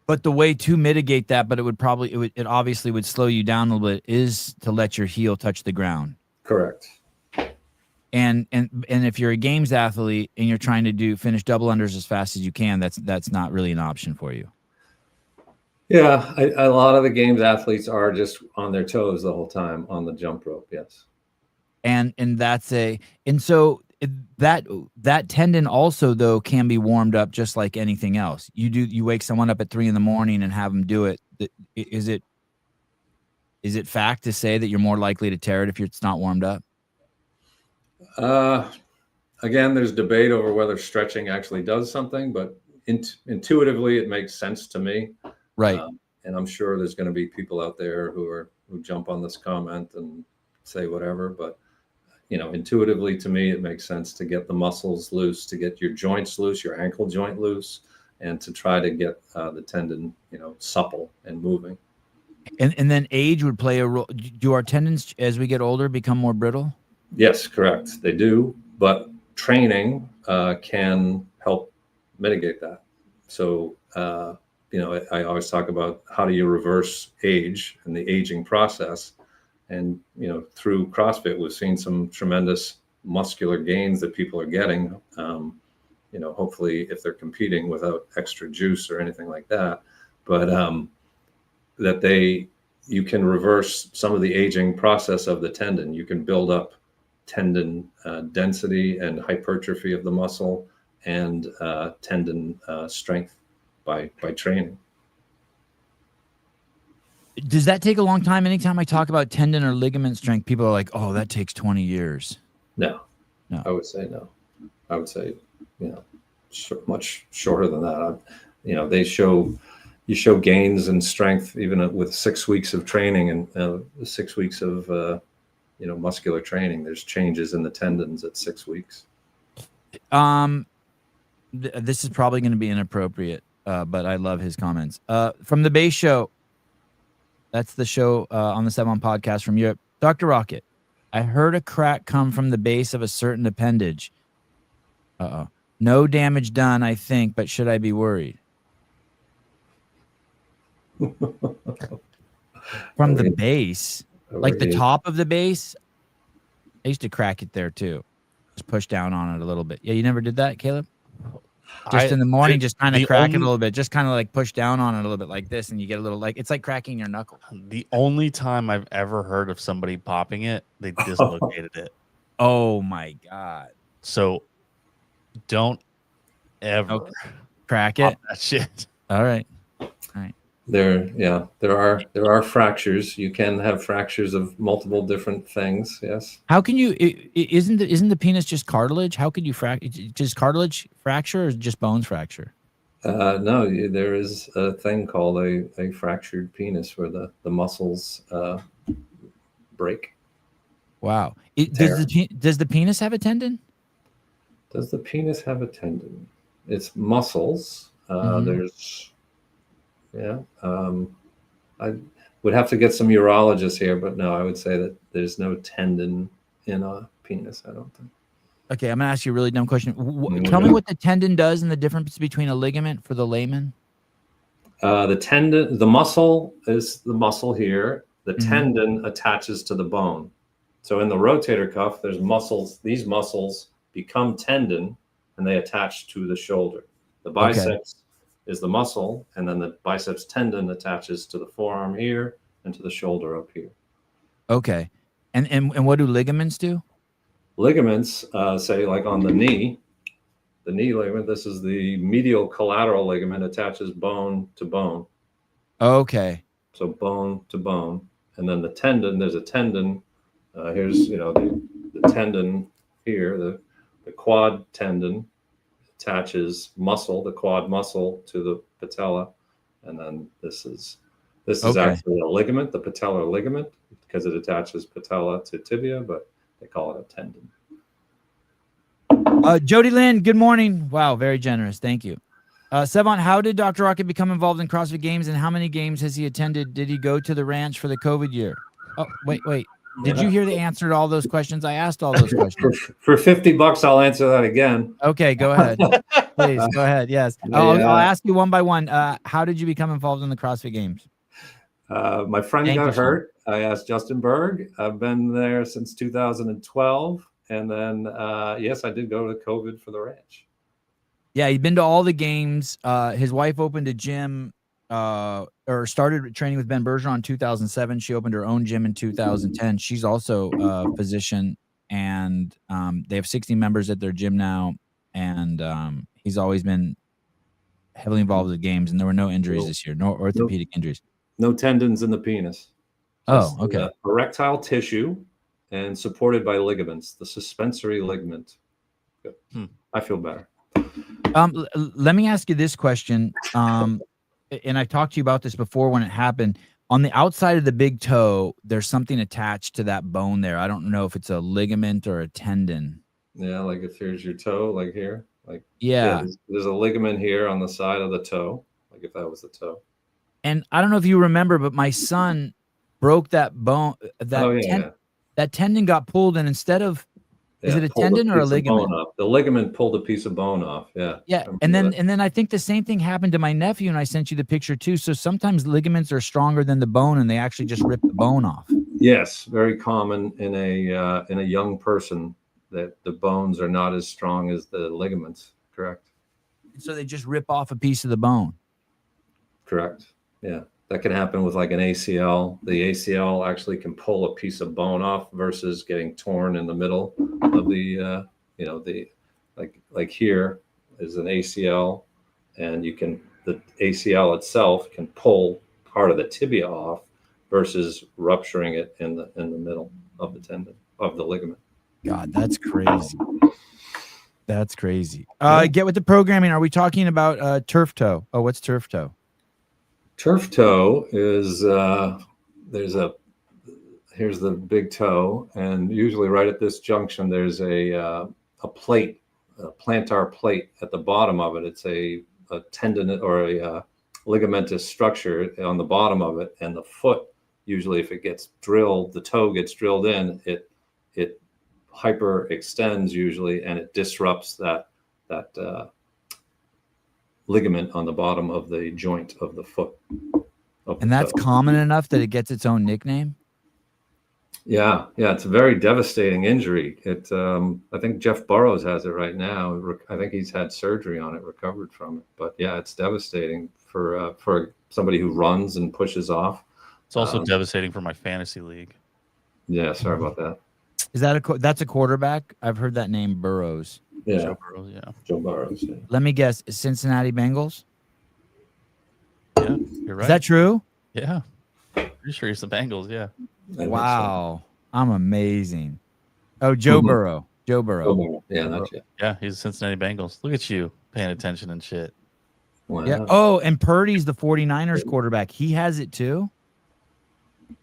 But the way to mitigate that, but it obviously would slow you down a little bit, is to let your heel touch the ground. Correct. And if you're a games athlete and you're trying to finish double unders as fast as you can, that's not really an option for you. Yeah, a lot of the games athletes are just on their toes the whole time on the jump rope. Yes. And so that tendon also, though, can be warmed up just like anything else. You wake someone up at 3 a.m. and have them do it. Is it fact to say that you're more likely to tear it if it's not warmed up? Again, there's debate over whether stretching actually does something, but intuitively it makes sense to me. Right. And I'm sure there's going to be people out there who jump on this comment and say whatever, but intuitively to me, it makes sense to get the muscles loose, to get your joints loose, your ankle joint loose, and to try to get the tendon, supple and moving. And then age would play a role. Do our tendons, as we get older, become more brittle? Yes, correct. They do, but training can help mitigate that. So, I always talk about how do you reverse age and the aging process. And, through CrossFit, we've seen some tremendous muscular gains that people are getting, hopefully if they're competing without extra juice or anything like that, but you can reverse some of the aging process of the tendon. You can build up tendon density and hypertrophy of the muscle and tendon strength by training. Does that take a long time? Anytime I talk about tendon or ligament strength, people are like, oh, that takes 20 years. No. I would say no. I would say, much shorter than that. You show gains in strength even with 6 weeks of training and 6 weeks of muscular training. There's changes in the tendons at 6 weeks. This is probably going to be inappropriate, but I love his comments. From the Base Show, that's the show on the 7 podcast from Europe. Dr. Rockett, I heard a crack come from the base of a certain appendage. No damage done, I think, but should I be worried? From the base, like the top of the base, I used to crack it there too. Just push down on it a little bit. Yeah, you never did that, Caleb? Just in the morning, just kind of crack it a little bit. Just kind of like push down on it a little bit like this, and you get a little like it's like cracking your knuckle. The only time I've ever heard of somebody popping it, they dislocated it. Oh my God. So don't ever crack it. That shit. All right. There are fractures. You can have fractures of multiple different things. Yes. How can you? Isn't the penis just cartilage? How could you just cartilage fracture or just bones fracture? No, there is a thing called a fractured penis where the muscles break. Wow. Does the penis have a tendon? Does the penis have a tendon? It's muscles. There's. Yeah, I would have to get some urologists here, but no, I would say that there's no tendon in a penis. I don't think. Okay, I'm gonna ask you a really dumb question. Tell me what the tendon does and the difference between a ligament for the layman. The muscle is the muscle here. The tendon attaches to the bone. So in the rotator cuff, there's muscles. These muscles become tendon, and they attach to the shoulder. The biceps. Is the muscle, and then the biceps tendon attaches to the forearm here and to the shoulder up here. Okay. And what do ligaments do? Ligaments, say like on the knee ligament, this is the medial collateral ligament, attaches bone to bone. Okay. So bone to bone. And then the tendon, there's a tendon. Here's, the tendon here, the quad tendon attaches the quad muscle to the patella, and then this is actually a ligament, the patellar ligament, because it attaches patella to tibia, but they call it a tendon. Jody Lynn, good morning. Wow, very generous. Thank you. Sevon, how did Dr. Rockett become involved in CrossFit Games, and how many games has he attended? Did he go to the ranch for the COVID year? Oh, wait. Did you hear the answer to all those questions? I asked all those questions. For $50, I'll answer that again. Okay, go ahead. Please, go ahead. Yes. I'll ask you one by one. How did you become involved in the CrossFit Games? My friend got hurt. I asked Justin Berg. I've been there since 2012. And then, yes, I did go to COVID for the ranch. Yeah, he'd been to all the games. His wife opened a gym or started training with Ben Bergeron in 2007. She opened her own gym in 2010. She's also a physician, and they have 60 members at their gym now. And he's always been heavily involved with the games, and there were no injuries this year, no orthopedic injuries. No tendons in the penis. Oh, okay. Erectile tissue and supported by ligaments, the suspensory ligament. Good. I feel better. Let me ask you this question. And I've talked to you about this before when it happened. On the outside of the big toe, there's something attached to that bone there. I don't know if it's a ligament or a tendon. Yeah, like if here's your toe, like here. There's a ligament here on the side of the toe, like if that was the toe. And I don't know if you remember, but my son broke that bone. That tendon got pulled, and instead of is it a tendon or a ligament? The ligament pulled a piece of bone off. Yeah. Yeah. And then I think the same thing happened to my nephew, and I sent you the picture too. So sometimes ligaments are stronger than the bone, and they actually just rip the bone off. Yes, very common in a young person that the bones are not as strong as the ligaments. Correct. So they just rip off a piece of the bone. Correct. Yeah. That can happen with like an ACL. The ACL actually can pull a piece of bone off versus getting torn in the middle of the, like here is an ACL, and the ACL itself can pull part of the tibia off versus rupturing it in the middle of the tendon of the ligament. God, that's crazy. That's crazy. Get with the programming. Are we talking about turf toe? Oh, what's turf toe? Turf toe is here's the big toe, and usually right at this junction there's a plate, a plantar plate at the bottom of it. It's a tendon or a ligamentous structure on the bottom of it, and the foot, usually if it gets drilled, the toe gets drilled in, it hyper extends usually, and it disrupts that ligament on the bottom of the joint of the foot. And that's common enough that it gets its own nickname? Yeah, it's a very devastating injury. I think Jeff Burrows has it right now. I think he's had surgery on it, recovered from it. But yeah, it's devastating for somebody who runs and pushes off. It's also devastating for my fantasy league. Yeah, sorry about that. Is that that's a quarterback? I've heard that name, Burrows. Yeah, Joe Burrows. Yeah, Joe Burrows. Yeah. Let me guess, Cincinnati Bengals? Yeah, you're right. Is that true? Yeah, pretty sure it's the Bengals. Yeah. Wow, I'm amazing. Oh, Joe Burrow. Joe Burrow. Yeah, that's it. Yeah, he's the Cincinnati Bengals. Look at you paying attention and shit. Wow. Yeah. Oh, and Purdy's the 49ers quarterback. He has it too.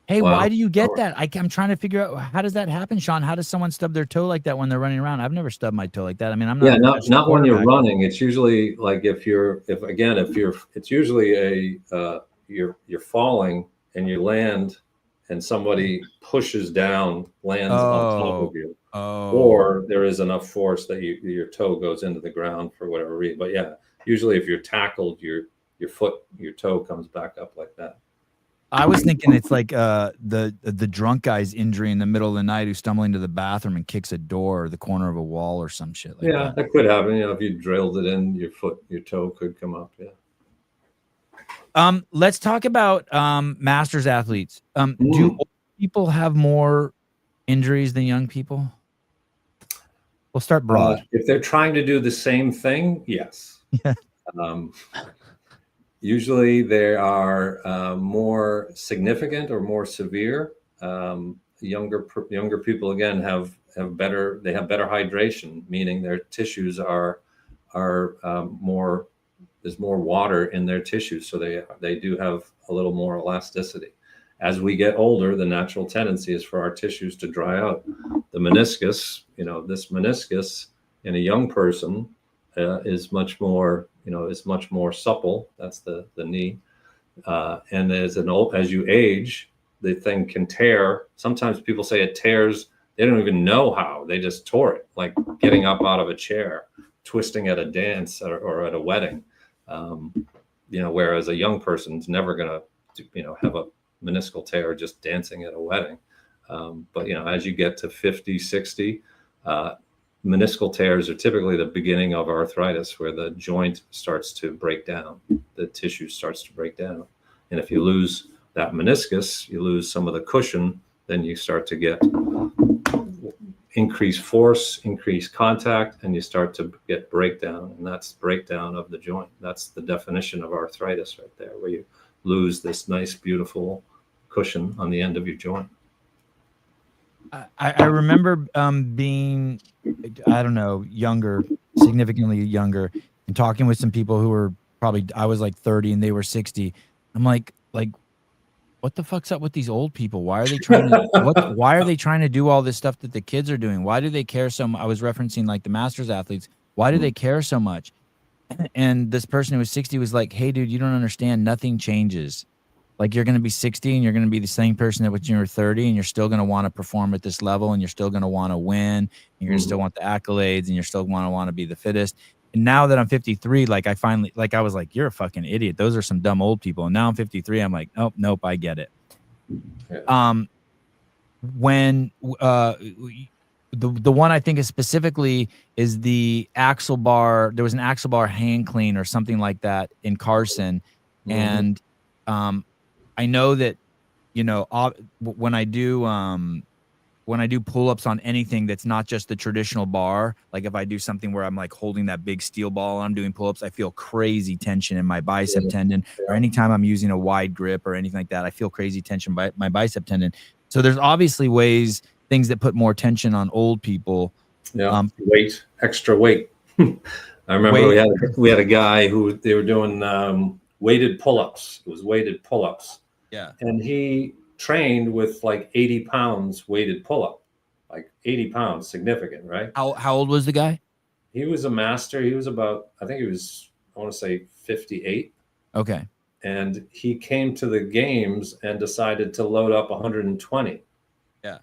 Hey, why do you get that? I'm trying to figure out, how does that happen, Sean? How does someone stub their toe like that when they're running around? I've never stubbed my toe like that. I mean, I'm not. Not when you're running. It's usually like if it's usually you're falling and you land and somebody pushes down, lands on top of you, or there is enough force that your toe goes into the ground for whatever reason. But yeah, usually if you're tackled, your toe comes back up like that. I was thinking it's like the drunk guy's injury in the middle of the night who's stumbling to the bathroom and kicks a door or the corner of a wall or some shit like that. That could happen. If you drilled it in, your toe could come up. Yeah. Let's talk about masters athletes. Do old people have more injuries than young people? We'll start broad. If they're trying to do the same thing, yes. Yeah. Usually they are more significant or more severe. Younger people again have better hydration, meaning their tissues are more, there's more water in their tissues, so they do have a little more elasticity. As we get older, the natural tendency is for our tissues to dry out. The meniscus, this meniscus in a young person is much more supple. That's the knee. And as you age, the thing can tear. Sometimes people say it tears. They don't even know how. They just tore it, like getting up out of a chair, twisting at a dance or at a wedding. Whereas a young person's never going to, have a meniscal tear just dancing at a wedding. But as you get to 50, 60, meniscal tears are typically the beginning of arthritis, where the joint starts to break down, the tissue starts to break down. And if you lose that meniscus, you lose some of the cushion, then you start to get increased force, increased contact, and you start to get breakdown. And that's breakdown of the joint. That's the definition of arthritis right there, where you lose this nice, beautiful cushion on the end of your joint. I remember being, I don't know, younger, significantly younger, and talking with some people who were I was like 30 and they were 60. I'm like, what the fuck's up with these old people? Why are they trying to, why are they trying to do all this stuff that the kids are doing? Why do they care so much? I was referencing like the masters athletes. Why do they care so much? And this person who was 60 was like, hey dude, you don't understand. Nothing changes. Like, you're going to be 60 and you're going to be the same person that when you were 30, and you're still going to want to perform at this level, and you're still going to want to win, and you're going to still want the accolades, and you're still want to be the fittest. And now that I'm 53, like, I finally, like, I was like, you're a fucking idiot. Those are some dumb old people. And now I'm 53. I'm like, oh, nope, I get it. Yeah. When the one I think is specifically is the axle bar. There was an axle bar hang clean or something like that in Carson. And I know that, when I do pull-ups on anything that's not just the traditional bar, like if I do something where I'm like holding that big steel ball and I'm doing pull-ups, I feel crazy tension in my bicep tendon, or anytime I'm using a wide grip or anything like that, I feel crazy tension by my bicep tendon. So there's obviously things that put more tension on old people. Weight, extra weight. I remember we had a guy who they were doing weighted pull-ups. It was weighted pull-ups. Yeah. And he trained with like 80 pounds weighted pull-up, like 80 pounds, significant, right? How old was the guy? He was a master. He was about, I think he was, I want to say 58. Okay. And he came to the games and decided to load up 120. Yeah.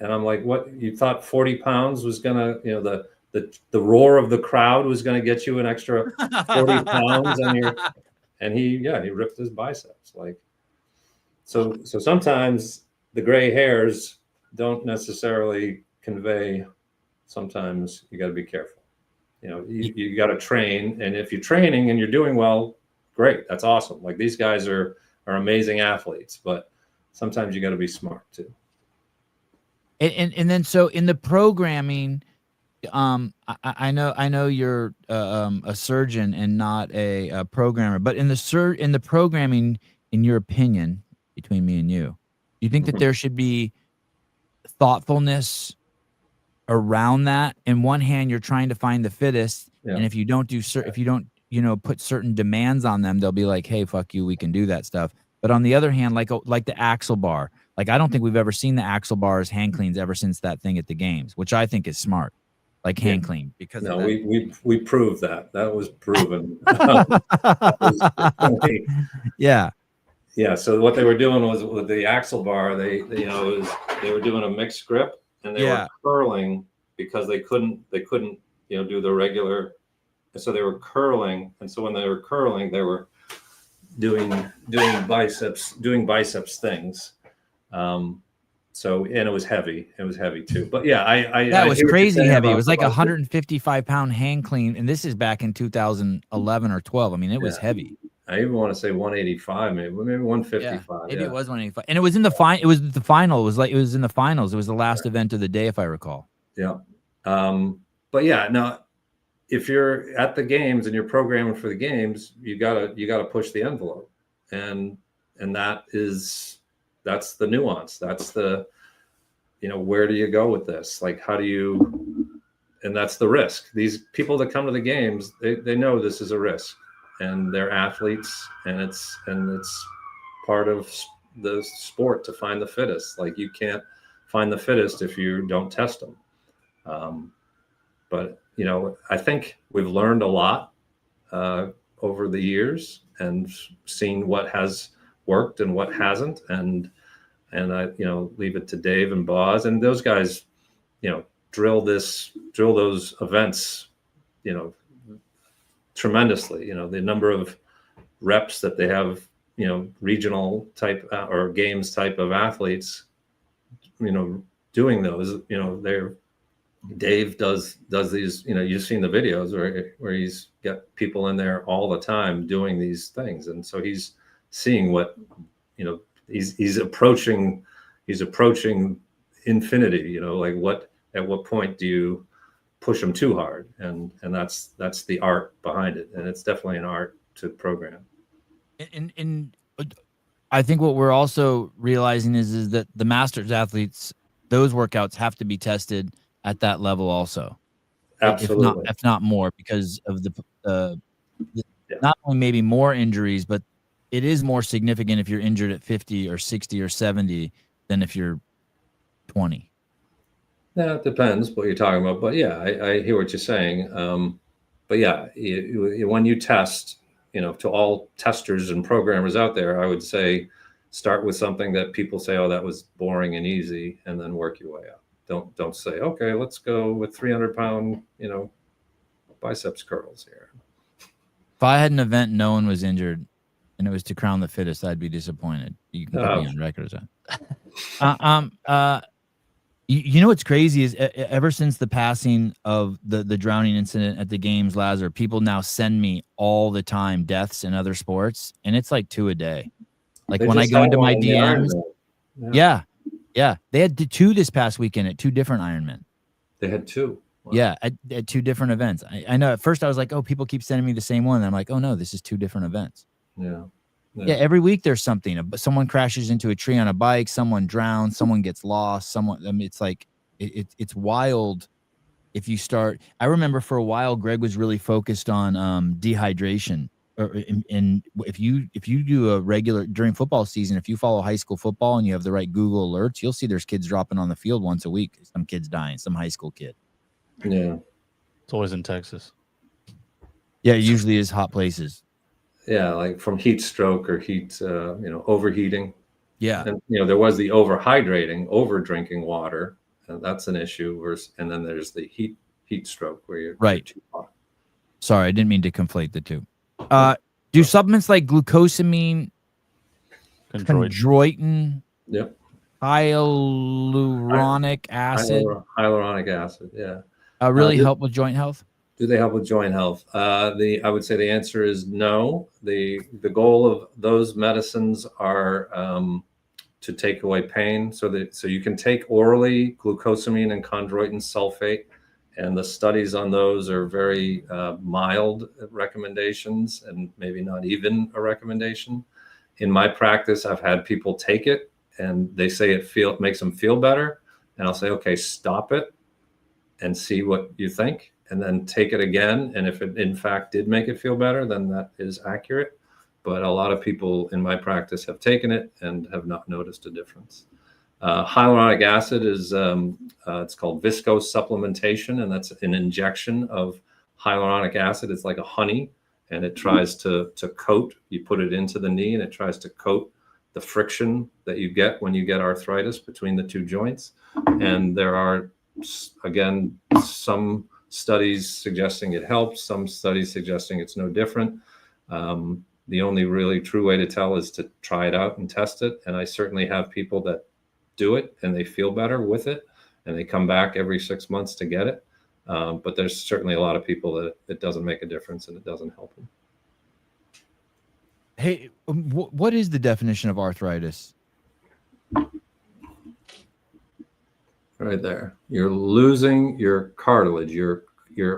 And I'm like, what? You thought 40 pounds was gonna, you know, the roar of the crowd was gonna get you an extra 40 pounds, and he ripped his biceps. Like, so sometimes the gray hairs don't necessarily convey. Sometimes you got to be careful. You know, you got to train, and if you're training and you're doing well, great, that's awesome. Like, these guys are amazing athletes, but sometimes you got to be smart too. And then, so in the programming, I know you're a surgeon and not a programmer, but in the programming, in your opinion, between me and you think that there should be thoughtfulness around that? In one hand, you're trying to find the fittest, and if you don't put certain demands on them, they'll be like, hey, fuck you, we can do that stuff. But on the other hand, like the axle bar, like, I don't think we've ever seen the axle bars hand cleans ever since that thing at the games, which I think is smart, like hand clean, because we proved that was proven. Yeah. So what they were doing was, with the axle bar, they were doing a mixed grip, and they were curling because they couldn't do the regular. So they were curling, and so when they were curling, they were doing biceps things. So, and it was heavy too. But yeah, that was crazy heavy. It was like 155-pound hand clean, and this is back in 2011 or 12. I mean, it was heavy. I even want to say 185, maybe 155. Yeah, maybe it was 185, and it was in the final. It was the final. It was in the finals. It was the last event of the day, if I recall. Yeah. But yeah, now, if you're at the games and you're programming for the games, you gotta push the envelope, and that's the nuance. That's the, where do you go with this? Like, how do you, and that's the risk. These people that come to the games, they know this is a risk, and they're athletes, and it's part of the sport to find the fittest. Like, you can't find the fittest if you don't test them. But I think we've learned a lot over the years, and seen what has worked and what hasn't, and I leave it to Dave and Boz and those guys, drill those events, tremendously. The number of reps that they have, regional type or games type of athletes, doing those. Dave does these, you've seen the videos where he's got people in there all the time doing these things, and so he's seeing what, he's approaching infinity. Like, at what point do you push them too hard? And that's the art behind it, and it's definitely an art to program. And I think what we're also realizing is that the masters athletes, those workouts have to be tested at that level also. Absolutely. If not more, because of the not only maybe more injuries, but it is more significant if you're injured at 50 or 60 or 70 than if you're 20. Yeah, it depends what you're talking about. But yeah, I hear what you're saying. But yeah, when you test, to all testers and programmers out there, I would say start with something that people say, oh, that was boring and easy, and then work your way up. Don't say, okay, let's go with 300-pound, biceps curls here. If I had an event, no one was injured, and it was to crown the fittest, I'd be disappointed. You can put me on record as that. You know what's crazy is ever since the passing of the drowning incident at the games, Lazar, people now send me all the time deaths in other sports, and it's like 2 a day. Like, when I go into my DMs, yeah, they had 2 this past weekend at 2 different Ironman. They had 2. Wow. Yeah, at 2 different events. I know at first I was like, oh, people keep sending me the same one. And I'm like, oh no, this is 2 different events. Yeah, every week there's something. Someone crashes into a tree on a bike, someone drowns, someone gets lost, I mean, it's like it's wild if you start, I remember for a while, Greg was really focused on dehydration. And if you do a regular during football season, if you follow high school football and you have the right Google alerts, you'll see there's kids dropping on the field once a week. Some kids dying, some high school kid. Yeah. It's always in Texas. Yeah, it usually is hot places. Yeah, like from heat stroke or heat, overheating. Yeah. And, there was the overhydrating, over drinking water. And that's an issue. And then there's the heat stroke where you're too hot. Sorry, I didn't mean to conflate the two. Do supplements like glucosamine, chondroitin, yep, hyaluronic acid, yeah, really help with joint health? Do they help with joint health? I would say the answer is no. The goal of those medicines are to take away pain, so you can take orally glucosamine and chondroitin sulfate. And the studies on those are very mild recommendations and maybe not even a recommendation. In my practice, I've had people take it and they say it makes them feel better. And I'll say, okay, stop it and see what you think, and then take it again. And if it in fact did make it feel better, then that is accurate. But a lot of people in my practice have taken it and have not noticed a difference. Hyaluronic acid is, it's called viscose supplementation, and that's an injection of hyaluronic acid. It's like a honey, and it tries to coat. You put it into the knee, and it tries to coat the friction that you get when you get arthritis between the two joints. And there are, again, some studies suggesting it helps, some studies suggesting it's no different. The only really true way to tell is to try it out and test it. And I certainly have people that do it and they feel better with it, and they come back every 6 months to get it. But there's certainly a lot of people that it doesn't make a difference and it doesn't help them. Hey, what is the definition of arthritis? Right there. You're losing your cartilage, your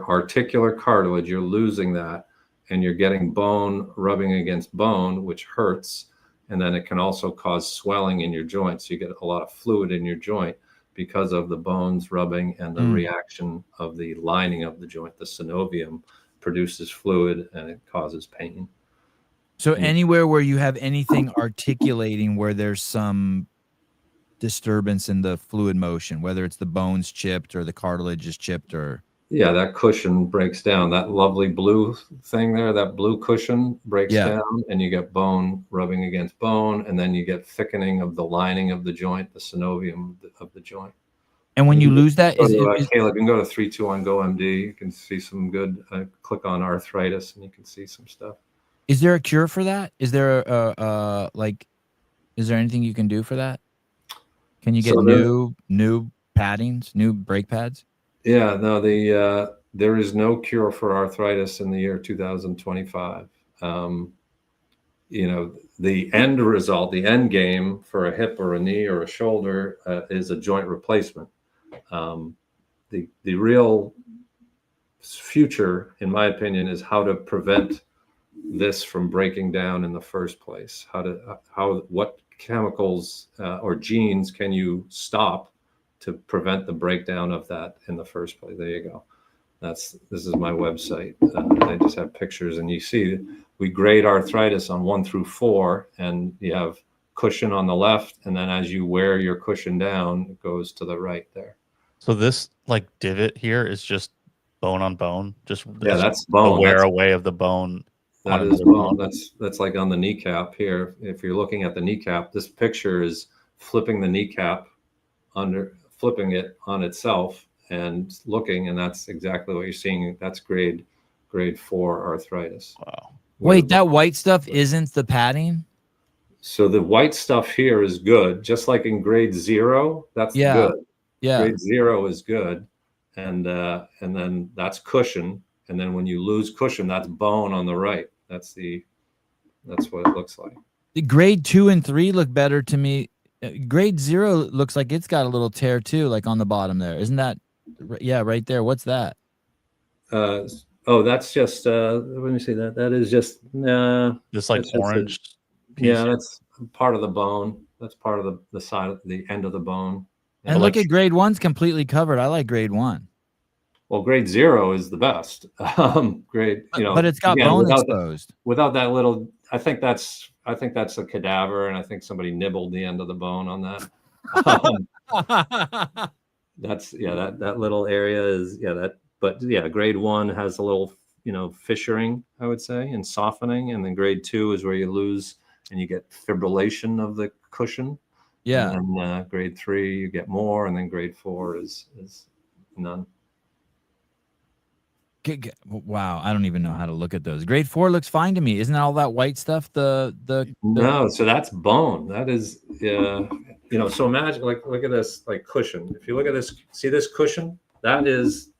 articular cartilage, you're losing that, and you're getting bone rubbing against bone, which hurts. And then it can also cause swelling in your joints. You get a lot of fluid in your joint because of the bones rubbing and the reaction of the lining of the joint. The synovium produces fluid and it causes pain. So anywhere where you have anything articulating where there's some disturbance in the fluid motion, whether it's the bones chipped or the cartilage is chipped, or yeah, that cushion breaks down. That lovely blue thing there, that blue cushion breaks down, and you get bone rubbing against bone, and then you get thickening of the lining of the joint, the synovium of the joint. And when you lose that, Caleb, you can go to 321 GoMD. You can see some good. Click on arthritis, and you can see some stuff. Is there a cure for that? Is there is there anything you can do for that? Can you get new paddings, new brake pads? Yeah, no, there is no cure for arthritis in the year 2025. The end result, the end game for a hip or a knee or a shoulder is a joint replacement. The real future, in my opinion, is how to prevent this from breaking down in the first place. What chemicals or genes can you stop to prevent the breakdown of that in the first place? There you go. This is my website. I just have pictures, and you see we grade arthritis on 1 through 4, and you have cushion on the left, and then as you wear your cushion down, it goes to the right there. So this like divot here is just bone on bone. That's bone. The wear away of the bone. That is bone. That's like on the kneecap here. If you're looking at the kneecap, this picture is flipping the kneecap flipping it on itself and looking, and that's exactly what you're seeing. That's grade 4 arthritis. Wow. Wait, that white stuff isn't the padding? So the white stuff here is good, just like in grade 0. That's good. Yeah. Grade 0 is good, and then that's cushion, and then when you lose cushion, that's bone on the right. That's what it looks like. The grade 2 and 3 look better to me. Grade 0 looks like it's got a little tear too, like on the bottom there. Isn't that? Yeah, right there. What's that? That's just. Let me see that. That is just. Just like orange. That's part of the bone. That's part of the side of the end of the bone. And look at grade 1's completely covered. I like grade 1. Well, grade 0 is the best. Grade, but it's got bone exposed. Without that little, I think that's a cadaver, and I think somebody nibbled the end of the bone on that. That little area is but grade 1 has a little, fissuring, I would say, and softening, and then grade 2 is where you lose and you get fibrillation of the cushion. Yeah. And then grade 3 you get more, and then grade 4 is none. Wow, I don't even know how to look at those. Grade 4 looks fine to me. Isn't that all that white stuff? No, so that's bone. That is, so imagine, look at this, cushion. If you look at this, see this cushion? That is,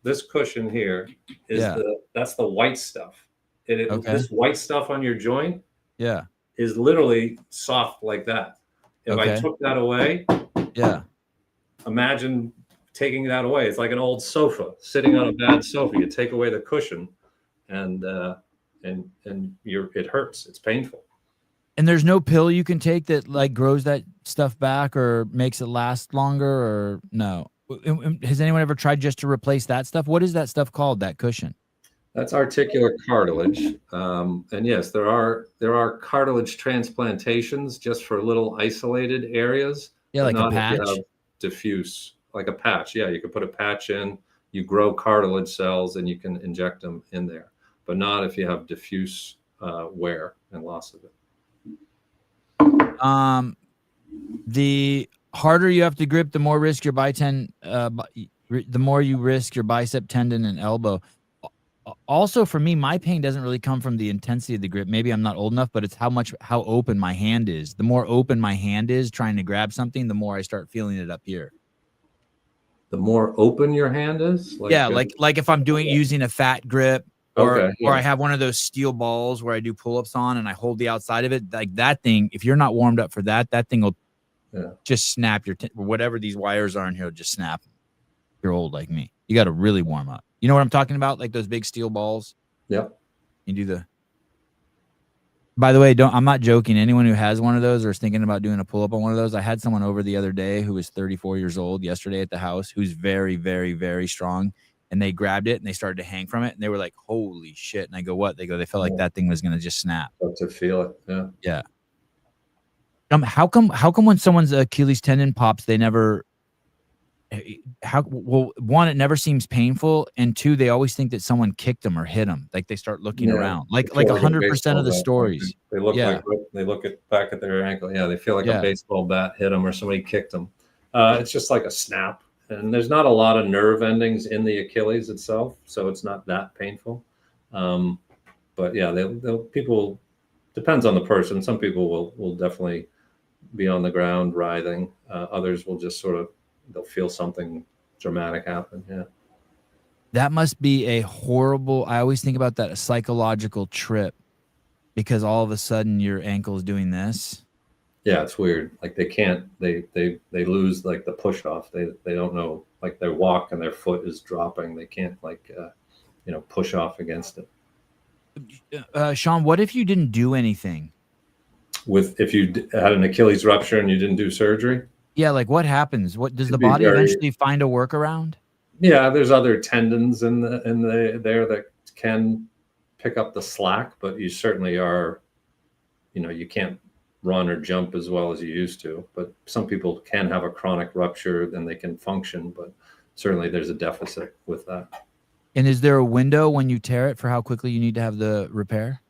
this cushion here is that's the white stuff. This white stuff on your joint is literally soft like that. If I took that away, imagine taking that away. It's like an old sofa, sitting on a bad sofa. You take away the cushion, and it hurts. It's painful. And there's no pill you can take that grows that stuff back or makes it last longer, or no? Has anyone ever tried just to replace that stuff? What is that stuff called, that cushion? That's articular cartilage. And yes, there are cartilage transplantations just for little isolated areas. Yeah, like a patch. Diffuse, like a patch. Yeah, you can put a patch in, you grow cartilage cells, and you can inject them in there, but not if you have diffuse wear and loss of it. The harder you have to grip, the more risk the more you risk your bicep tendon and elbow. Also, for me, my pain doesn't really come from the intensity of the grip. Maybe I'm not old enough, but it's how open my hand is. The more open my hand is trying to grab something, the more I start feeling it up here. The more open your hand is? Like if I'm using a fat grip, or I have one of those steel balls where I do pull-ups on and I hold the outside of it, like that thing, if you're not warmed up for that thing will just snap your whatever these wires are in here will just snap. You're old like me. You got to really warm up. You know what I'm talking about? Like those big steel balls. Yep. You do By the way, I'm not joking. Anyone who has one of those or is thinking about doing a pull-up on one of those, I had someone over the other day who was 34 years old yesterday at the house, who's very, very, very strong. And they grabbed it and they started to hang from it. And they were like, holy shit. And I go, what? They go, they felt like that thing was going to just snap. To feel it. Yeah. Yeah. How come when someone's Achilles tendon pops, they never, one, it never seems painful. And two, they always think that someone kicked them or hit them. Like they start looking around like 100% of the stories. They look back at their ankle. Yeah. They feel like a baseball bat hit them or somebody kicked them. It's just like a snap. And there's not a lot of nerve endings in the Achilles itself, so it's not that painful. But yeah, people, depends on the person. Some people will definitely be on the ground writhing. Others will just they'll feel something dramatic happen. Yeah. That must be a horrible, I always think about that, a psychological trip, because all of a sudden your ankle is doing this. Yeah, it's weird. Like they lose like the push off. They don't know, like their walk and their foot is dropping. They can't push off against it. Sean, what if you didn't do anything? If you had an Achilles rupture and you didn't do surgery? Yeah, like what happens? What does the body eventually find a workaround? Yeah, there's other tendons in there that can pick up the slack, but you certainly are, you can't run or jump as well as you used to. But some people can have a chronic rupture, then they can function, but certainly there's a deficit with that. And is there a window when you tear it for how quickly you need to have the repair?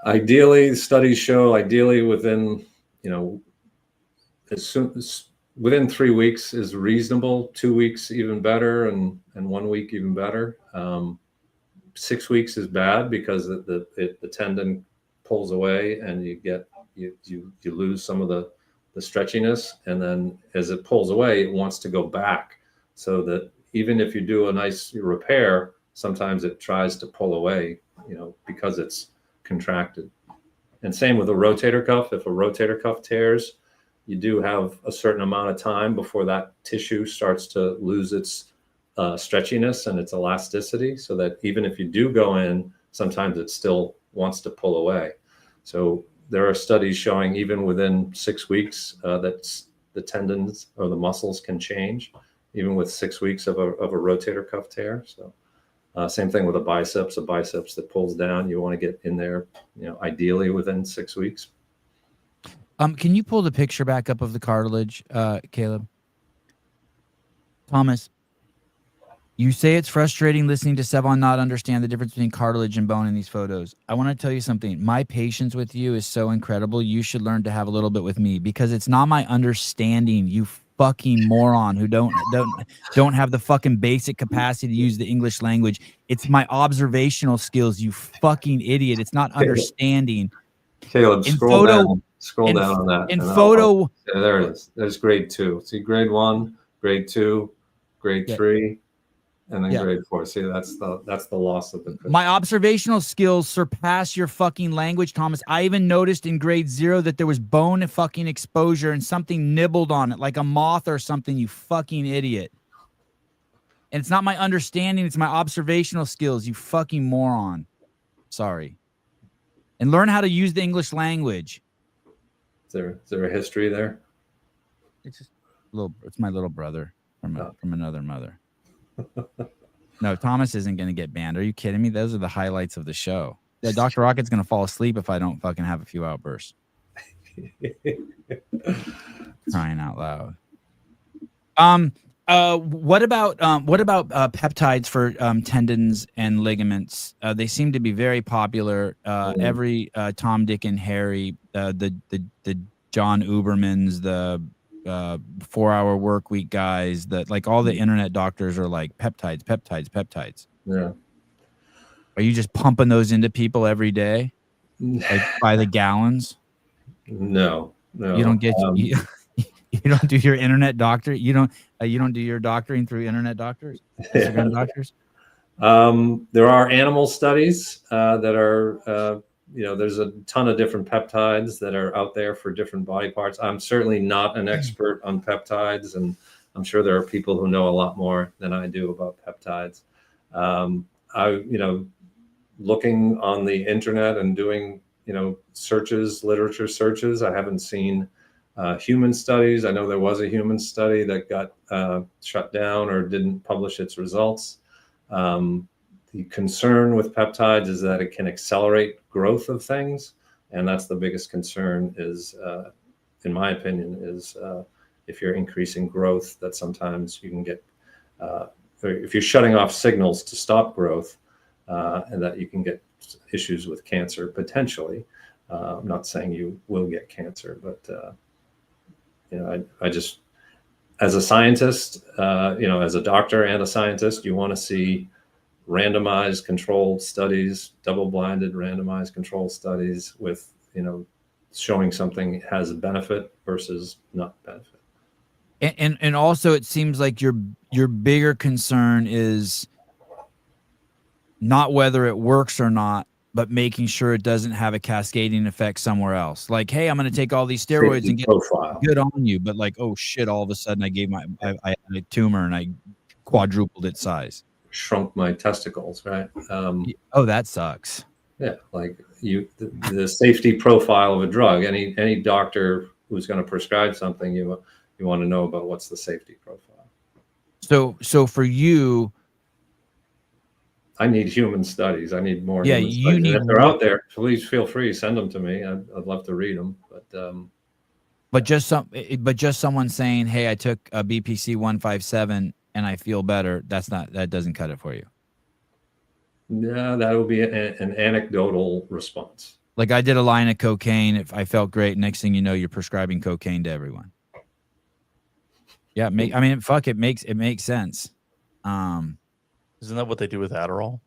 Ideally, studies show within, within 3 weeks is reasonable, 2 weeks even better, and 1 week even better. 6 weeks is bad because the tendon pulls away and you lose some of the stretchiness, and then as it pulls away, it wants to go back. So that even if you do a nice repair, sometimes it tries to pull away, because it's contracted. And same with a rotator cuff. If a rotator cuff tears, you do have a certain amount of time before that tissue starts to lose its stretchiness and its elasticity, so that even if you do go in, sometimes it still wants to pull away. So there are studies showing even within 6 weeks that the tendons or the muscles can change. even with 6 weeks of a rotator cuff tear. So same thing with a biceps that pulls down. You want to get in there, ideally within 6 weeks. Can you pull the picture back up of the cartilage, Caleb? Thomas, you say it's frustrating listening to Sevon not understand the difference between cartilage and bone in these photos. I want to tell you something. My patience with you is so incredible. You should learn to have a little bit with me, because it's not my understanding, you fucking moron who don't have the fucking basic capacity to use the English language. It's my observational skills, you fucking idiot. It's not understanding. Caleb, scroll down on that. In photo, yeah, there it is. There's grade 2. See, grade 1, grade 2, grade 3, and then grade 4. See, that's the loss of the. My observational skills surpass your fucking language, Thomas. I even noticed in grade 0 that there was bone fucking exposure and something nibbled on it, like a moth or something. You fucking idiot. And it's not my understanding; it's my observational skills. You fucking moron. Sorry. And learn how to use the English language. Is there a history there? It's just it's my little brother from another mother. No, Thomas isn't going to get banned. Are you kidding me? Those are the highlights of the show. Yeah, Dr. Rockett's going to fall asleep if I don't fucking have a few outbursts. Crying out loud. What about peptides for tendons and ligaments? They seem to be very popular. Every Tom, Dick, and Harry, the John Ubermans, the 4-hour work week guys, that like all the internet doctors are like peptides. Yeah. Are you just pumping those into people every day, like by the gallons? No. You don't get. You don't do your internet doctor. You don't do your doctoring through internet doctors, Instagram doctors. There are animal studies that are, there's a ton of different peptides that are out there for different body parts. I'm certainly not an expert on peptides, and I'm sure there are people who know a lot more than I do about peptides. Looking on the internet and doing, literature searches, I haven't seen human studies. I know there was a human study that got shut down or didn't publish its results. The concern with peptides is that it can accelerate growth of things. And that's the biggest concern is, in my opinion, is if you're increasing growth, that sometimes you can get, if you're shutting off signals to stop growth, and that you can get issues with cancer potentially. I'm not saying you will get cancer, but I just, as a scientist, as a doctor and a scientist, you want to see randomized controlled studies, double-blinded randomized controlled studies with, showing something has a benefit versus not benefit. And also it seems like your bigger concern is not whether it works or not, but making sure it doesn't have a cascading effect somewhere else. Like, hey, I'm going to take all these steroids and get good on you, but like, oh shit, all of a sudden I had a tumor and I quadrupled its size. Shrunk my testicles, right? Oh, that sucks. Yeah, like the safety profile of a drug. Any doctor who's going to prescribe something, you want to know about what's the safety profile. So for you, I need human studies. I need more. Yeah, you need. And if they're out there, please feel free, send them to me. I'd love to read them. But just someone saying, "Hey, I took a BPC 157 and I feel better." That doesn't cut it for you. Yeah, that would be an anecdotal response. Like I did a line of cocaine. If I felt great, next thing you know, you're prescribing cocaine to everyone. Yeah, fuck, it makes sense. Isn't that what they do with Adderall?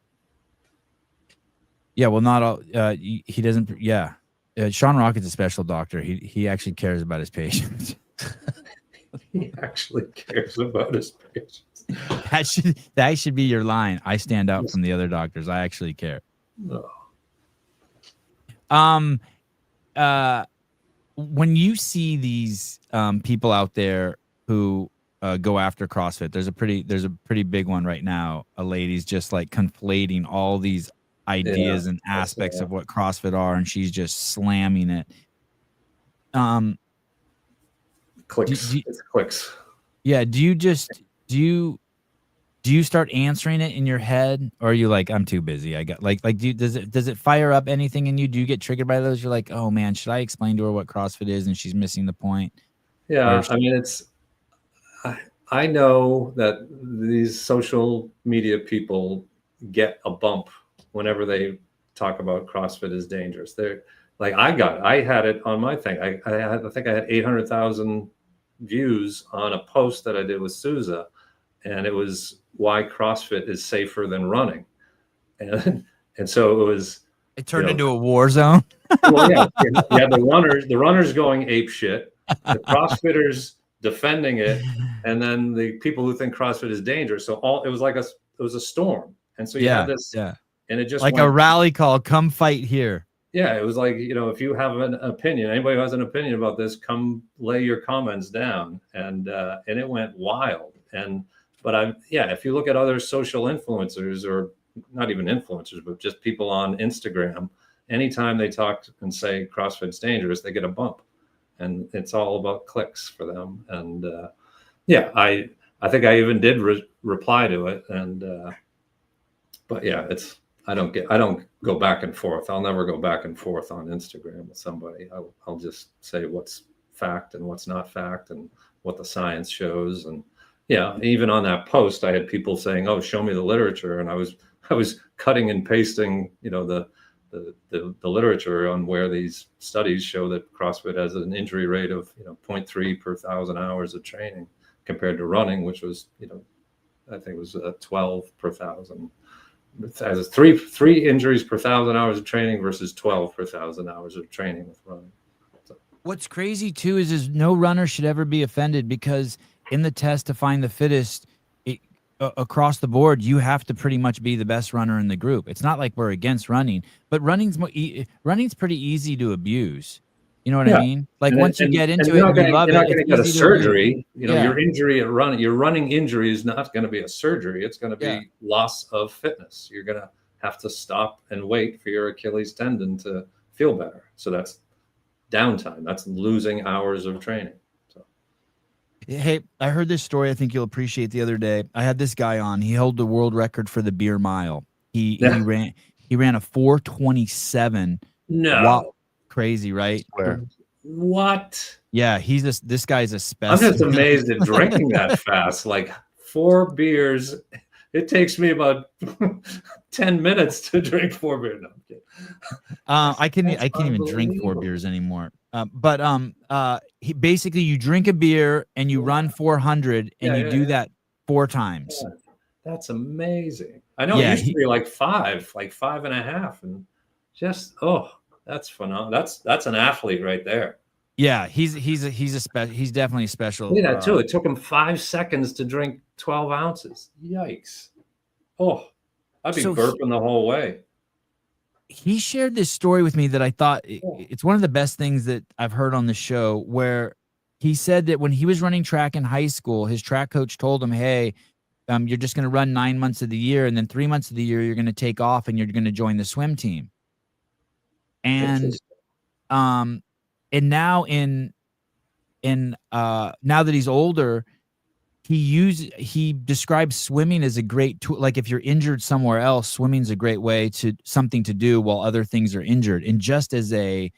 Yeah, well, not all. He doesn't. Yeah, Sean Rockett's a special doctor. He actually cares about his patients. He actually cares about his patients. That should be your line. I stand out from the other doctors. I actually care. Oh. When you see these people out there who go after CrossFit, there's a pretty big one right now. A lady's just like conflating all these ideas and aspects of what CrossFit are, and she's just slamming it. Clicks. It's clicks. Yeah. Do you do you start answering it in your head, or are you like, I'm too busy? I got does it fire up anything in you? Do you get triggered by those? You're like, oh man, should I explain to her what CrossFit is and she's missing the point? Yeah, I mean, I know that these social media people get a bump whenever they talk about CrossFit is dangerous. They're like, I had it on my thing. I think I had 800,000 views on a post that I did with Souza, and it was why CrossFit is safer than running. And so it turned into a war zone. Well, yeah, the runners going ape shit, the CrossFitters defending it, and then the people who think CrossFit is dangerous. So it was a storm. And so you had this, and it just like a rally call, come fight here. Yeah, it was like, if you have an opinion, anybody who has an opinion about this, come lay your comments down. And it went wild. But if you look at other social influencers, or not even influencers, but just people on Instagram, anytime they talk and say CrossFit's dangerous, they get a bump, and it's all about clicks for them. And I think I even did reply to it. And but yeah, I don't go back and forth. I'll never go back and forth on Instagram with somebody. I'll just say what's fact and what's not fact, and what the science shows. And even on that post, I had people saying, "Oh, show me the literature," and I was cutting and pasting, the literature on where these studies show that CrossFit has an injury rate of 0.3 per 1,000 hours of training, compared to running, which was I think it was 12 per 1,000. It has three injuries per 1,000 hours of training versus 12 per 1,000 hours of training with running. So. What's crazy too is no runner should ever be offended, because in the test to find the fittest, across the board, you have to pretty much be the best runner in the group. It's not like we're against running, but running's pretty easy to abuse. You know what I mean? Like once you get into it, you love it. You're not going to get a surgery. Your injury at running, your running injury is not going to be a surgery. It's going to be loss of fitness. You're going to have to stop and wait for your Achilles tendon to feel better. So that's downtime. That's losing hours of training. Hey, I heard this story I think you'll appreciate the other day. I had this guy on. He held the world record for the beer mile. He ran a 4:27. No. Wow. Crazy, right? What? Yeah, this guy's a specimen. I'm just amazed at drinking that fast. Like 4 beers. It takes me about 10 minutes to drink 4 beers. No, I'm kidding. I can't even drink 4 beers anymore. He basically, you drink a beer and you run 400, and you do that 4 times. Yeah. That's amazing. I know it used to be like 5.5, and just that's phenomenal. That's an athlete right there. Yeah, he's definitely special. Look at that too. It took him 5 seconds to drink 12 ounces. Yikes! Oh, I'd be burping the whole way. He shared this story with me that I thought it's one of the best things that I've heard on the show, where he said that when he was running track in high school, his track coach told him, hey, you're just going to run 9 months of the year, and then 3 months of the year, you're going to take off and you're going to join the swim team. And now now that he's older, he describes swimming as a great tool. Like if you're injured somewhere else, swimming's a great way something to do while other things are injured. And just as a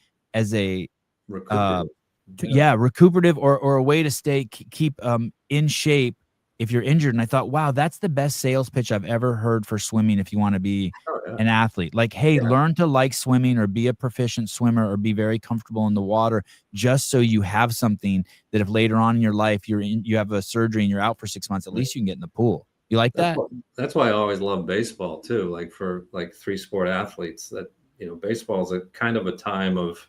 recuperative or a way to keep in shape if you're injured. And I thought, wow, that's the best sales pitch I've ever heard for swimming. If you want to be an athlete, like, hey, learn to like swimming, or be a proficient swimmer, or be very comfortable in the water, just so you have something that if later on in your life you have a surgery and you're out for 6 months, at least you can get in the pool. You like that? That's why I always love baseball too. Like for 3-sport athletes, that baseball is a kind of a time of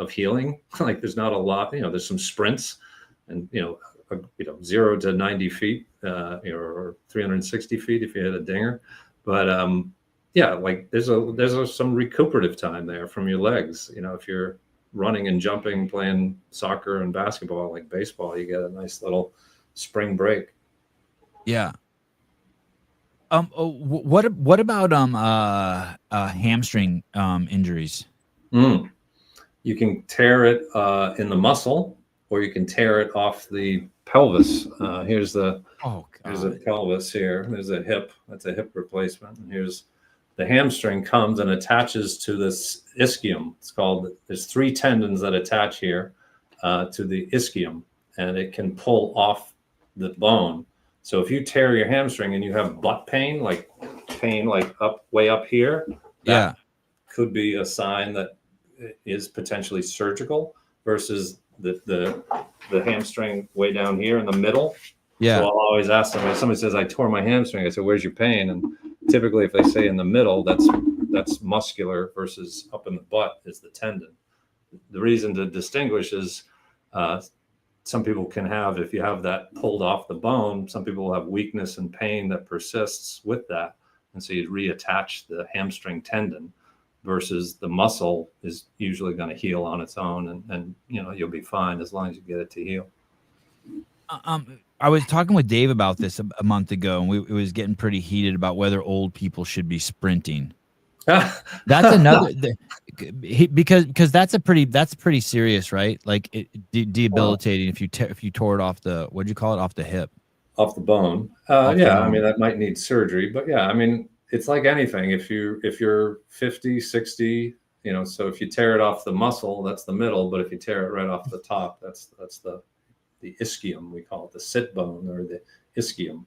healing. Like there's not a lot. There's some sprints, and 0 to 90 feet, or 360 feet if you hit a dinger. But like there's some recuperative time there from your legs. If you're running and jumping, playing soccer and basketball, like baseball, you get a nice little spring break. Yeah. What about hamstring injuries? You can tear it in the muscle, or you can tear it off the pelvis. Here's the Here's a pelvis here. There's a hip. That's a hip replacement. And here's the hamstring comes and attaches to this ischium. It's called. There's 3 tendons that attach here to the ischium, and it can pull off the bone. So if you tear your hamstring and you have butt pain, like way up here, that could be a sign that is potentially surgical versus the hamstring way down here in the middle. Yeah. So I'll always ask them, if somebody says, I tore my hamstring, I say, where's your pain? And typically if they say in the middle, that's muscular versus up in the butt is the tendon. The reason to distinguish is some people can have, if you have that pulled off the bone, some people will have weakness and pain that persists with that. And so you reattach the hamstring tendon versus the muscle is usually going to heal on its own. And you'll be fine as long as you get it to heal. I was talking with Dave about this a month ago, and it was getting pretty heated about whether old people should be sprinting. That's another because that's pretty serious, right? Like debilitating if you tore it off the, what'd you call it, off the hip, off the bone. I mean, that might need surgery, but yeah, I mean, it's like anything. If you're 50, 60, so if you tear it off the muscle, that's the middle, but if you tear it right off the top, that's the ischium. We call it the sit bone or the ischium.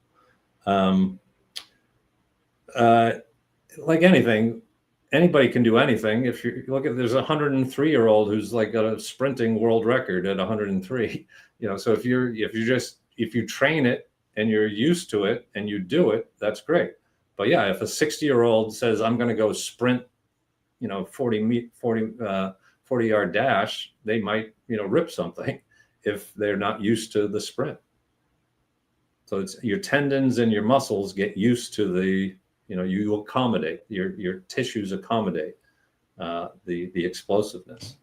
Like anything, anybody can do anything. If you look at, there's a 103-year-old who's like got a sprinting world record at 103. So if you train it and you're used to it and you do it, that's great. But yeah, if a 60-year-old says, I'm going to go sprint, 40-yard dash, they might, rip something if they're not used to the sprint. So it's your tendons and your muscles get used to the, you accommodate, your tissues accommodate the explosiveness.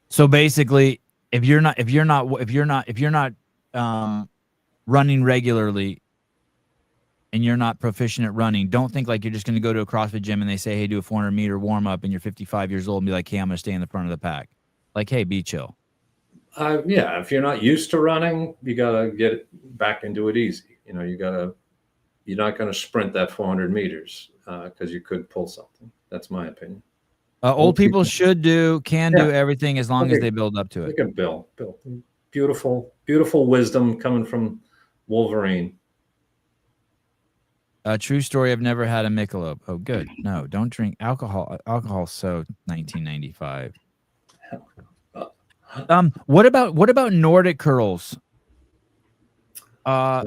So basically, if you're not running regularly and you're not proficient at running, don't think like you're just going to go to a CrossFit gym and they say, hey, do a 400-meter warm up and you're 55 years old and be like, hey, I'm going to stay in the front of the pack. Like, hey, be chill. Yeah, if you're not used to running, you got to get back into it easy. You're not going to sprint that 400 meters because you could pull something. That's my opinion. Old people can do everything as long as they build up to it. Look at Bill. Beautiful wisdom coming from Wolverine. True story. I've never had a Michelob. Oh, good. No, don't drink alcohol. Alcohol. So 1995. What about Nordic curls? I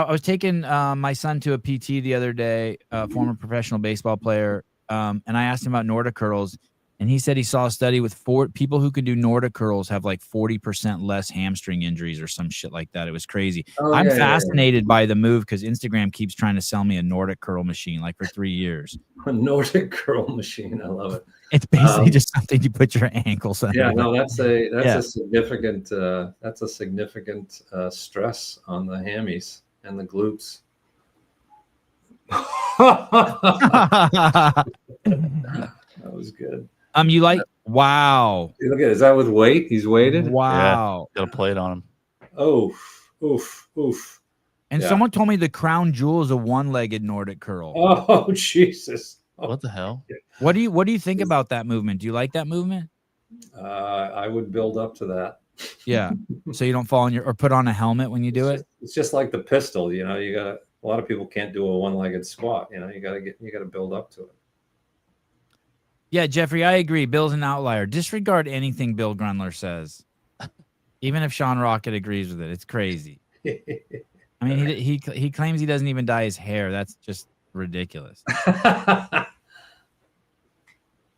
was taking my son to a PT the other day, former professional baseball player, and I asked him about Nordic curls, and he said he saw a study with 4 people who could do Nordic curls have like 40% less hamstring injuries or some shit like that. It was crazy. I'm fascinated by the move because Instagram keeps trying to sell me a Nordic curl machine like for 3 years. A Nordic curl machine, I love it. It's basically just something you put your ankles on. Yeah, no, that's a significant stress on the hammies and the glutes. That was good. You like, wow. Look at, is that with weight? He's weighted. Wow. Yeah, got a plate on him. Oof. And someone told me the crown jewel is a one-legged Nordic curl. Oh, Jesus. What the hell? What do you think about that movement? Do you like that movement? I would build up to that. Yeah. So you don't fall on or put on a helmet when you do it. It's just like the pistol, you gotta, a lot of people can't do a one-legged squat, you gotta build up to it. Yeah, Jeffrey, I agree. Bill's an outlier. Disregard anything Bill Grunler says. Even if Sean Rockett agrees with it. It's crazy. I mean, he claims he doesn't even dye his hair. That's just ridiculous.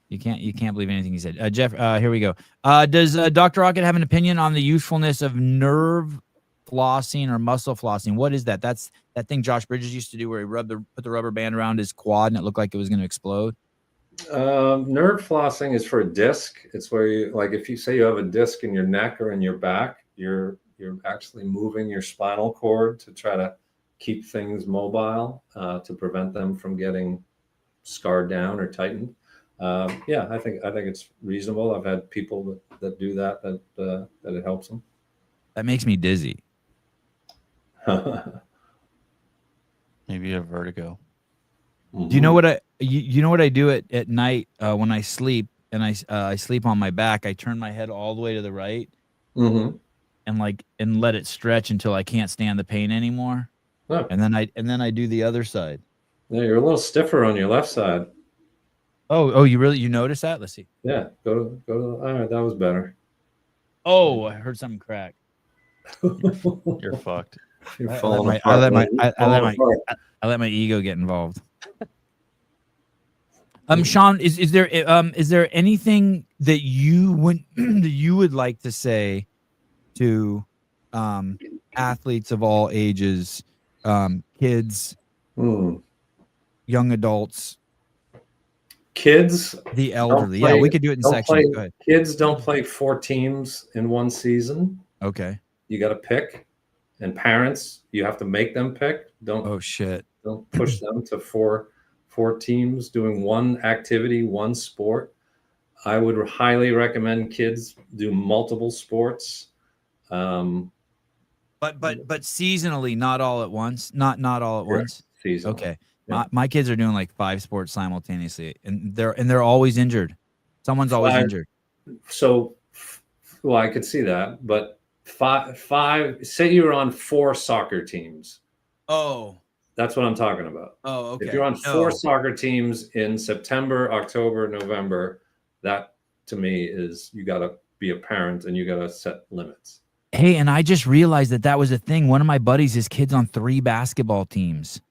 You can't believe anything he said. Jeff, here we go. Does Dr. Rockett have an opinion on the usefulness of nerve flossing or muscle flossing? What is that? That's that thing Josh Bridges used to do where he put the rubber band around his quad and it looked like it was going to explode. Nerve flossing is for a disc. It's where you, like, if you say you have a disc in your neck or in your back, you're actually moving your spinal cord to try to keep things mobile, to prevent them from getting scarred down or tightened. Yeah, I think it's reasonable. I've had people that do that it helps them. That makes me dizzy. Maybe a vertigo. Do you know what you know what I do at night when I sleep and I sleep on my back? I turn my head all the way to the right, and let it stretch until I can't stand the pain anymore. Oh. And then I do the other side. Yeah, you're a little stiffer on your left side. Oh, you notice that? Let's see. Yeah, go. All right, that was better. Oh, I heard something crack. You're fucked. You're falling apart. I let my ego get involved. Sean, is there anything that you would like to say to athletes of all ages, kids, young adults, kids, the elderly? Yeah, we could do it in sections. Go ahead. Kids don't play 4 teams in one season. Okay. You got to pick, and parents, you have to make them pick. Don't push them to four teams doing one activity, one sport. I would highly recommend kids do multiple sports. But seasonally, not all at once. Not all at once. Seasonally. Okay. Yeah. My kids are doing like 5 sports simultaneously, and they're always injured. Someone's always injured. So, well, I could see that, but five. Say you were on 4 soccer teams. Oh. That's what I'm talking about. Oh, okay. If you're on 4 soccer teams in September, October, November, that to me is you got to be a parent and you got to set limits. Hey, and I just realized that was a thing. One of my buddies, his kid's on 3 basketball teams.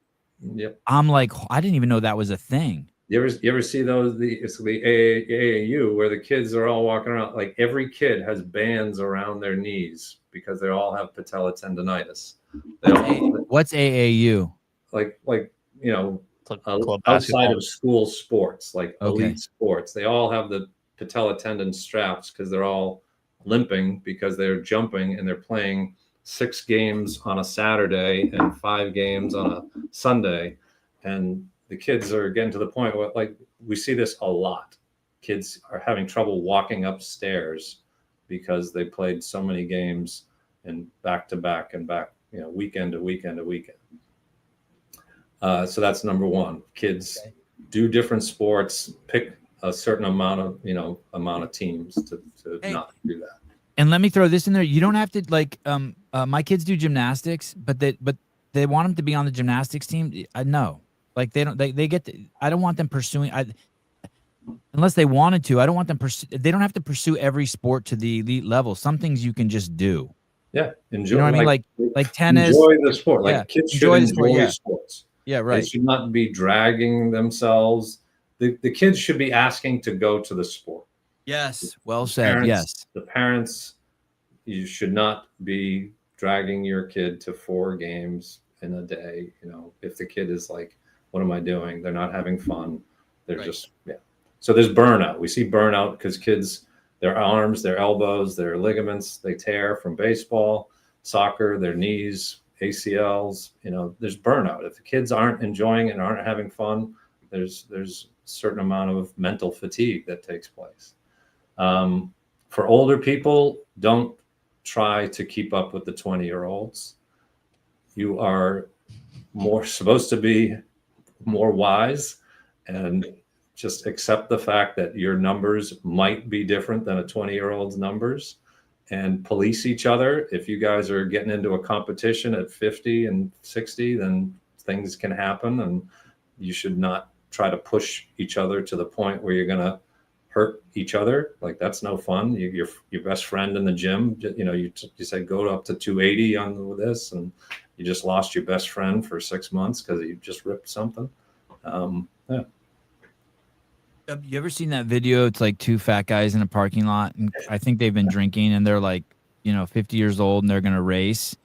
Yep. I'm like, I didn't even know that was a thing. You ever see those? It's the AAU where the kids are all walking around. Like every kid has bands around their knees because they all have patella tendonitis. What's AAU? Like you know, outside of school sports, like elite sports, they all have the patella tendon straps because they're all limping because they're jumping and they're playing 6 games on a Saturday and 5 games on a Sunday, and the kids are getting to the point where, like, we see this a lot. Kids are having trouble walking upstairs because they played so many games and back to back and back, weekend to weekend to weekend. So that's number one. Kids do different sports, pick a certain amount of teams to not do that. And let me throw this in there. You don't have to my kids do gymnastics, but they want them to be on the gymnastics team. No, like they get to, I don't want them pursuing. Unless they wanted to, I don't want them they don't have to pursue every sport to the elite level. Some things you can just do. Yeah, enjoy. You know what I mean? Like tennis. Enjoy the sport. Like kids should enjoy sports. Yeah, right. They should not be dragging themselves. The kids should be asking to go to the sport. Yes, well said. Yes. The parents, you should not be dragging your kid to 4 games in a day. If the kid is like, what am I doing? They're not having fun. They're just, So there's burnout. We see burnout because kids, their arms, their elbows, their ligaments, they tear from baseball, soccer, their knees, ACLs. There's burnout. If the kids aren't enjoying and aren't having fun, there's a certain amount of mental fatigue that takes place. For older people, don't try to keep up with the 20-year-olds. You are supposed to be more wise and just accept the fact that your numbers might be different than a 20-year-old's numbers, and police each other. If you guys are getting into a competition at 50 and 60, then things can happen, and you should not try to push each other to the point where you're going to hurt each other. Like, that's no fun. Your best friend in the gym, you say go up to 280 on this, and you just lost your best friend for 6 months because you just ripped something. You ever seen that video? It's like 2 fat guys in a parking lot, and I think they've been drinking, and they're like, 50 years old, and they're gonna race,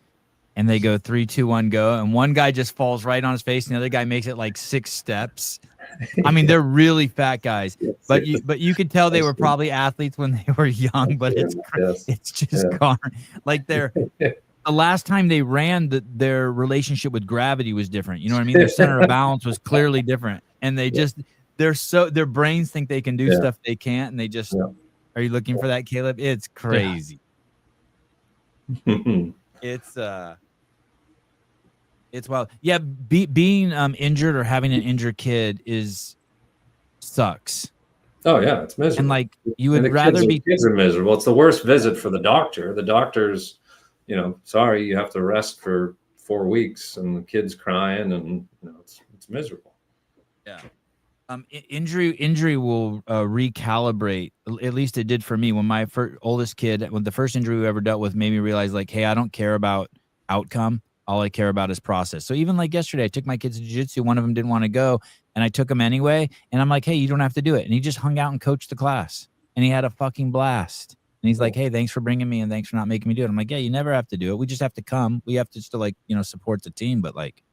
and they go 3, 2, 1, go, and one guy just falls right on his face, and the other guy makes it like 6 steps. I mean, they're really fat guys, but you could tell they were probably athletes when they were young. But it's just gone. Like the last time they ran, their relationship with gravity was different. You know what I mean? Their center of balance was clearly different, and they their brains think they can do stuff they can't, and they just are you looking for that, Caleb? It's crazy. It's wild. Yeah, being injured or having an injured kid sucks. Oh yeah, it's miserable. And like you would rather kids are miserable. It's the worst visit for the doctor. The doctor's, sorry, you have to rest for 4 weeks, and the kid's crying, and it's miserable. Yeah. Injury will recalibrate. At least it did for me when my oldest kid, when the first injury we ever dealt with, made me realize like, hey, I don't care about outcome. All I care about is process. So even like yesterday, I took my kids to jiu-jitsu. One of them didn't want to go, and I took him anyway. And I'm like, hey, you don't have to do it. And he just hung out and coached the class, and he had a fucking blast. And he's like, hey, thanks for bringing me, and thanks for not making me do it. I'm like, yeah, you never have to do it. We just have to come. We have to just like, support the team, but like,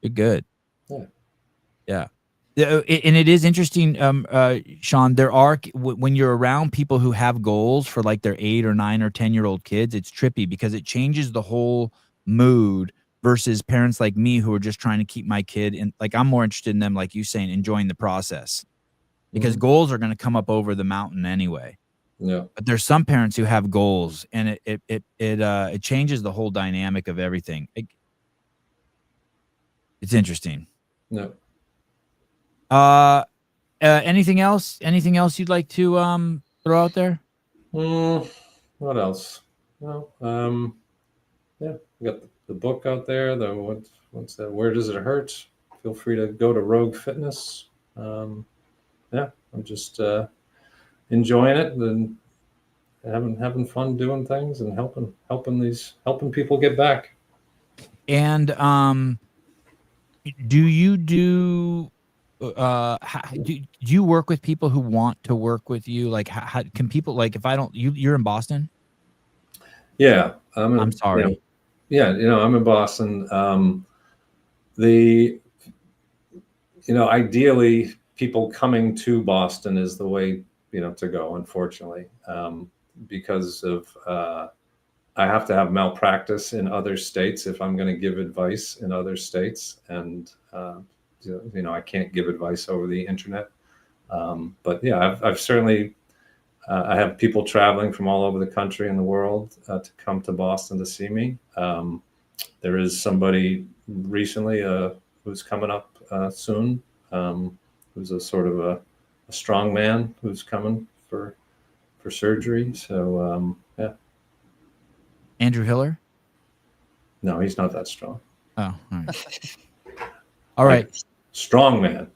you're good. Yeah. And it is interesting, Sean, there are, when you're around people who have goals for like their 8 or 9 or 10-year-old kids, it's trippy because it changes the whole mood versus parents like me who are just trying to keep my kid in. Like, I'm more interested in them, like you saying, enjoying the process, because goals are going to come up over the mountain anyway. Yeah. But there's some parents who have goals, and it changes the whole dynamic of everything. It's interesting. No. Anything else? Anything else you'd like to throw out there? What else? Well, yeah, we got the book out there. What's that? Where Does It Hurt? Feel free to go to Rogue Fitness. Yeah, I'm just enjoying it and having fun doing things and helping people get back. And do you do you work with people who want to work with you? Like, how can people, like, if I don't, you're in Boston? Yeah. I'm sorry. I'm in Boston. Ideally people coming to Boston is the way, to go, unfortunately, because of, I have to have malpractice in other states if I'm going to give advice in other states. And, I can't give advice over the internet. But yeah, I've certainly, I have people traveling from all over the country and the world to come to Boston to see me. There is somebody recently who's coming up soon, who's a sort of a strong man who's coming for surgery. So yeah. Andrew Hiller? No, he's not that strong. Oh, all right. All right. Like, strong man.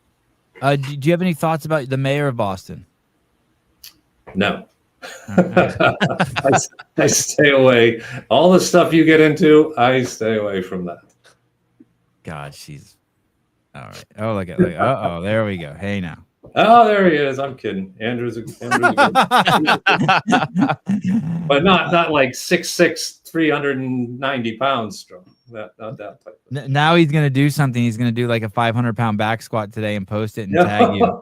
Do you have any thoughts about the mayor of Boston? No. I stay away. All the stuff you get into, I stay away from that. God, she's all right. Oh, look at uh-oh, there we go. Hey now. Oh, there he is. I'm kidding. Andrew's a good. But not like 6'6", 390 pounds strong. Not that type. Now he's gonna do something. He's gonna do like a 500-pound back squat today and post it and tag you.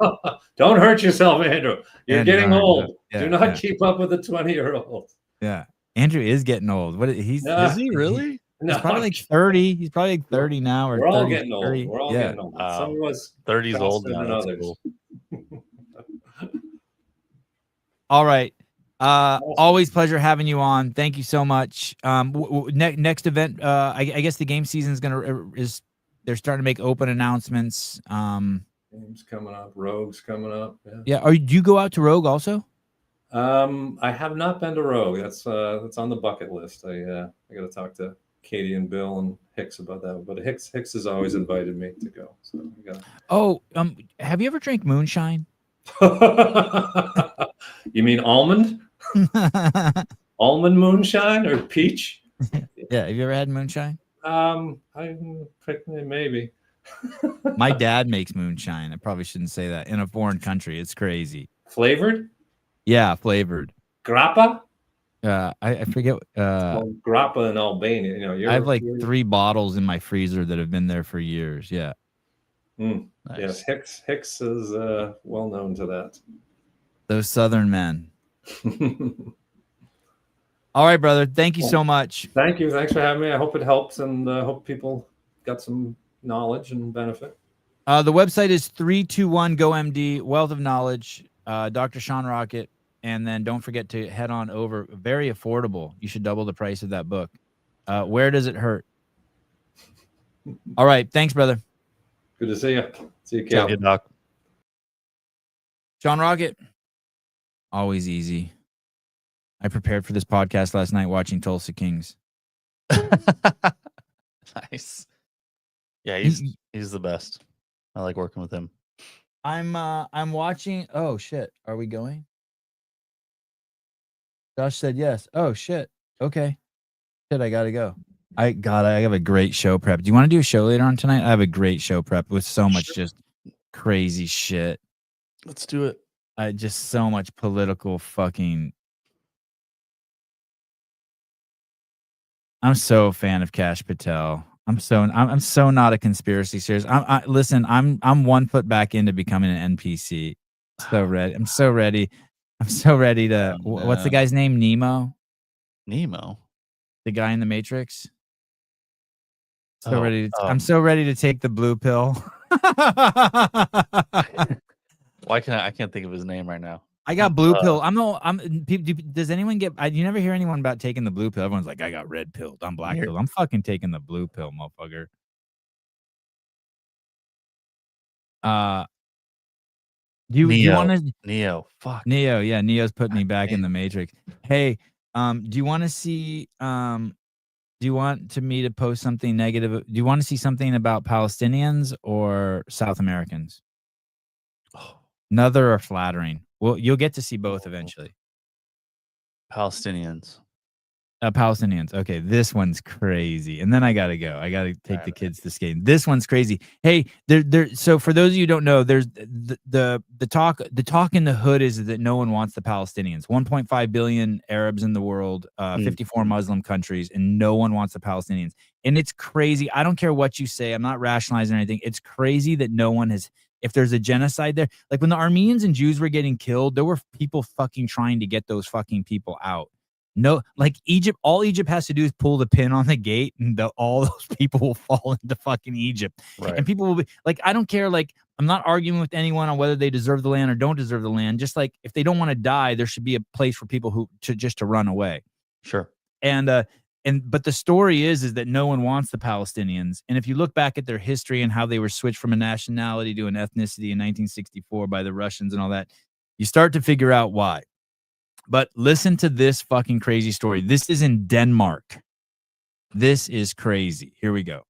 Don't hurt yourself, Andrew. You're getting old. Yeah, do not keep up with the 20-year-old. Yeah, Andrew is getting old. What is he really? He's probably like 30. He's probably like 30 now, or we're all 30, getting old. 30. We're all getting old. Some of us 30's old now. Than others. Cool. All right. Always pleasure having you on. Thank you so much. Next event, I guess the game season is they're starting to make open announcements. Games coming up, Rogue's coming up. Yeah. Do you go out to Rogue also? I have not been to Rogue. That's on the bucket list. I got to talk to Katie and Bill and Hicks about that. But Hicks has always invited me to go. So we got. Have you ever drank moonshine? You mean almond? Almond moonshine or peach? Yeah. Have you ever had moonshine? Maybe. My dad makes moonshine. I probably shouldn't say that in a foreign country. It's crazy. Flavored? Yeah, flavored. Grappa? I forget. Grappa in Albania. I have like 3 bottles in my freezer that have been there for years. Yeah. Nice. Yes, Hicks is well known to that. Those Southern men. All right, brother. Thank you so much. Thank you. Thanks for having me. I hope it helps, and hope people got some knowledge and benefit. The website is 321GoMD, Wealth of Knowledge, Dr. Sean Rockett. And then don't forget to head on over. Very affordable. You should double the price of that book. Where Does It Hurt? All right. Thanks, brother. Good to see you. See you, Cal. Good, Doc. Sean Rockett. Always easy. I prepared for this podcast last night watching Tulsa Kings. Nice. Yeah, he's the best. I like working with him. I'm watching. Oh shit. Are we going? Josh said yes. Oh shit. Okay. Shit, I gotta go. I have a great show prep. Do you want to do a show later on tonight? I have a great show prep with so much just crazy shit. Let's do it. Just so much political fucking. I'm so a fan of Kash Patel. I'm so not a conspiracy theorist. Listen, I'm 1 foot back into becoming an NPC. So ready. I'm so ready. I'm so ready to. What's the guy's name? Nemo. The guy in the Matrix. I'm so ready to take the blue pill. Why can't I can't think of his name right now? I got blue pill. Does anyone get? You never hear anyone about taking the blue pill. Everyone's like, I got red pilled. I'm black pilled. I'm fucking taking the blue pill, motherfucker. Do you want to Neo? Fuck Neo. Yeah, Neo's put me back in the Matrix. Hey, do you want to see? Do you want me to post something negative? Do you want to see something about Palestinians or South Americans? Neither are flattering. Well, you'll get to see both eventually. Palestinians. Palestinians. Okay, this one's crazy. And then I gotta go. I gotta take the kids to skating. This one's crazy. Hey, so for those of you who don't know, there's the talk in the hood is that no one wants the Palestinians. 1.5 billion Arabs in the world, 54 Muslim countries, and no one wants the Palestinians. And it's crazy. I don't care what you say. I'm not rationalizing anything. It's crazy that no one has. If there's a genocide there, like when the Armenians and Jews were getting killed, there were people fucking trying to get those fucking people out. No, like Egypt, all Egypt has to do is pull the pin on the gate and all those people will fall into fucking Egypt. Right. And people will be like, I don't care. Like, I'm not arguing with anyone on whether they deserve the land or don't deserve the land. Just like if they don't want to die, there should be a place for people to run away. Sure. But the story is that no one wants the Palestinians. And if you look back at their history and how they were switched from a nationality to an ethnicity in 1964 by the Russians and all that, you start to figure out why. But listen to this fucking crazy story. This is in Denmark. This is crazy. Here we go.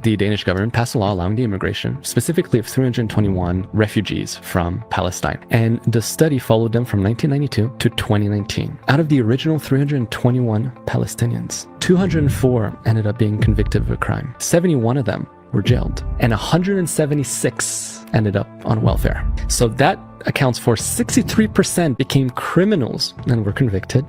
The Danish government passed a law allowing the immigration, specifically of 321 refugees from Palestine. And the study followed them from 1992 to 2019. Out of the original 321 Palestinians, 204 ended up being convicted of a crime. 71 of them were jailed, and 176 ended up on welfare. So that accounts for 63% became criminals and were convicted,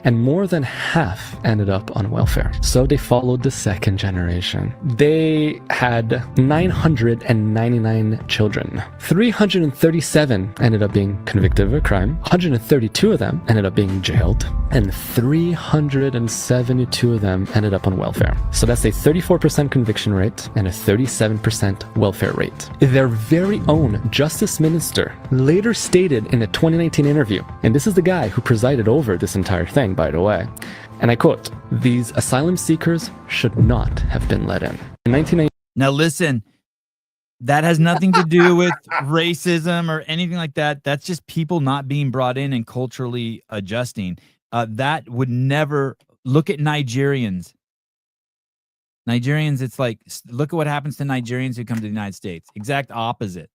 and more than half ended up on welfare. So they followed the second generation. They had 999 children. 337 ended up being convicted of a crime. 132 of them ended up being jailed, and 372 of them ended up on welfare. So that's a 34% conviction rate and a 37% welfare rate. Their very own justice minister later stated in a 2019 interview, and this is the guy who presided over this entire thing, by the way, and I quote, "These asylum seekers should not have been let in." In 1990. Now listen, that has nothing to do with racism or anything like that. That's just people not being brought in and culturally adjusting. That would never. Look at Nigerians. Nigerians, it's like, look at what happens to Nigerians who come to the United States. Exact opposite.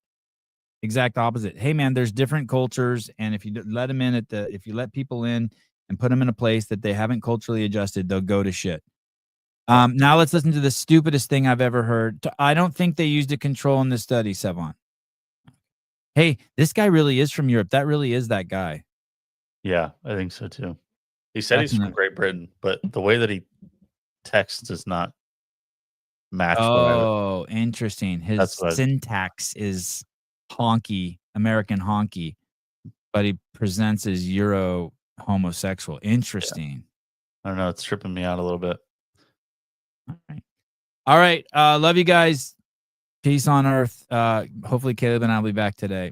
Hey man, there's different cultures, and if you let them in if you let people in and put them in a place that they haven't culturally adjusted, they'll go to shit. Now let's listen to the stupidest thing I've ever heard. I don't think they used a control in this study, Sevon. Hey, this guy really is from Europe. That really is that guy. Yeah, I think so too. He said he's from Great Britain, but the way that he texts does not match. Oh, interesting. His syntax is honky, American honky, but he presents as Euro homosexual. Interesting. Yeah. I don't know. It's tripping me out a little bit. All right. Love you guys. Peace on earth. Hopefully Caleb and I will be back today.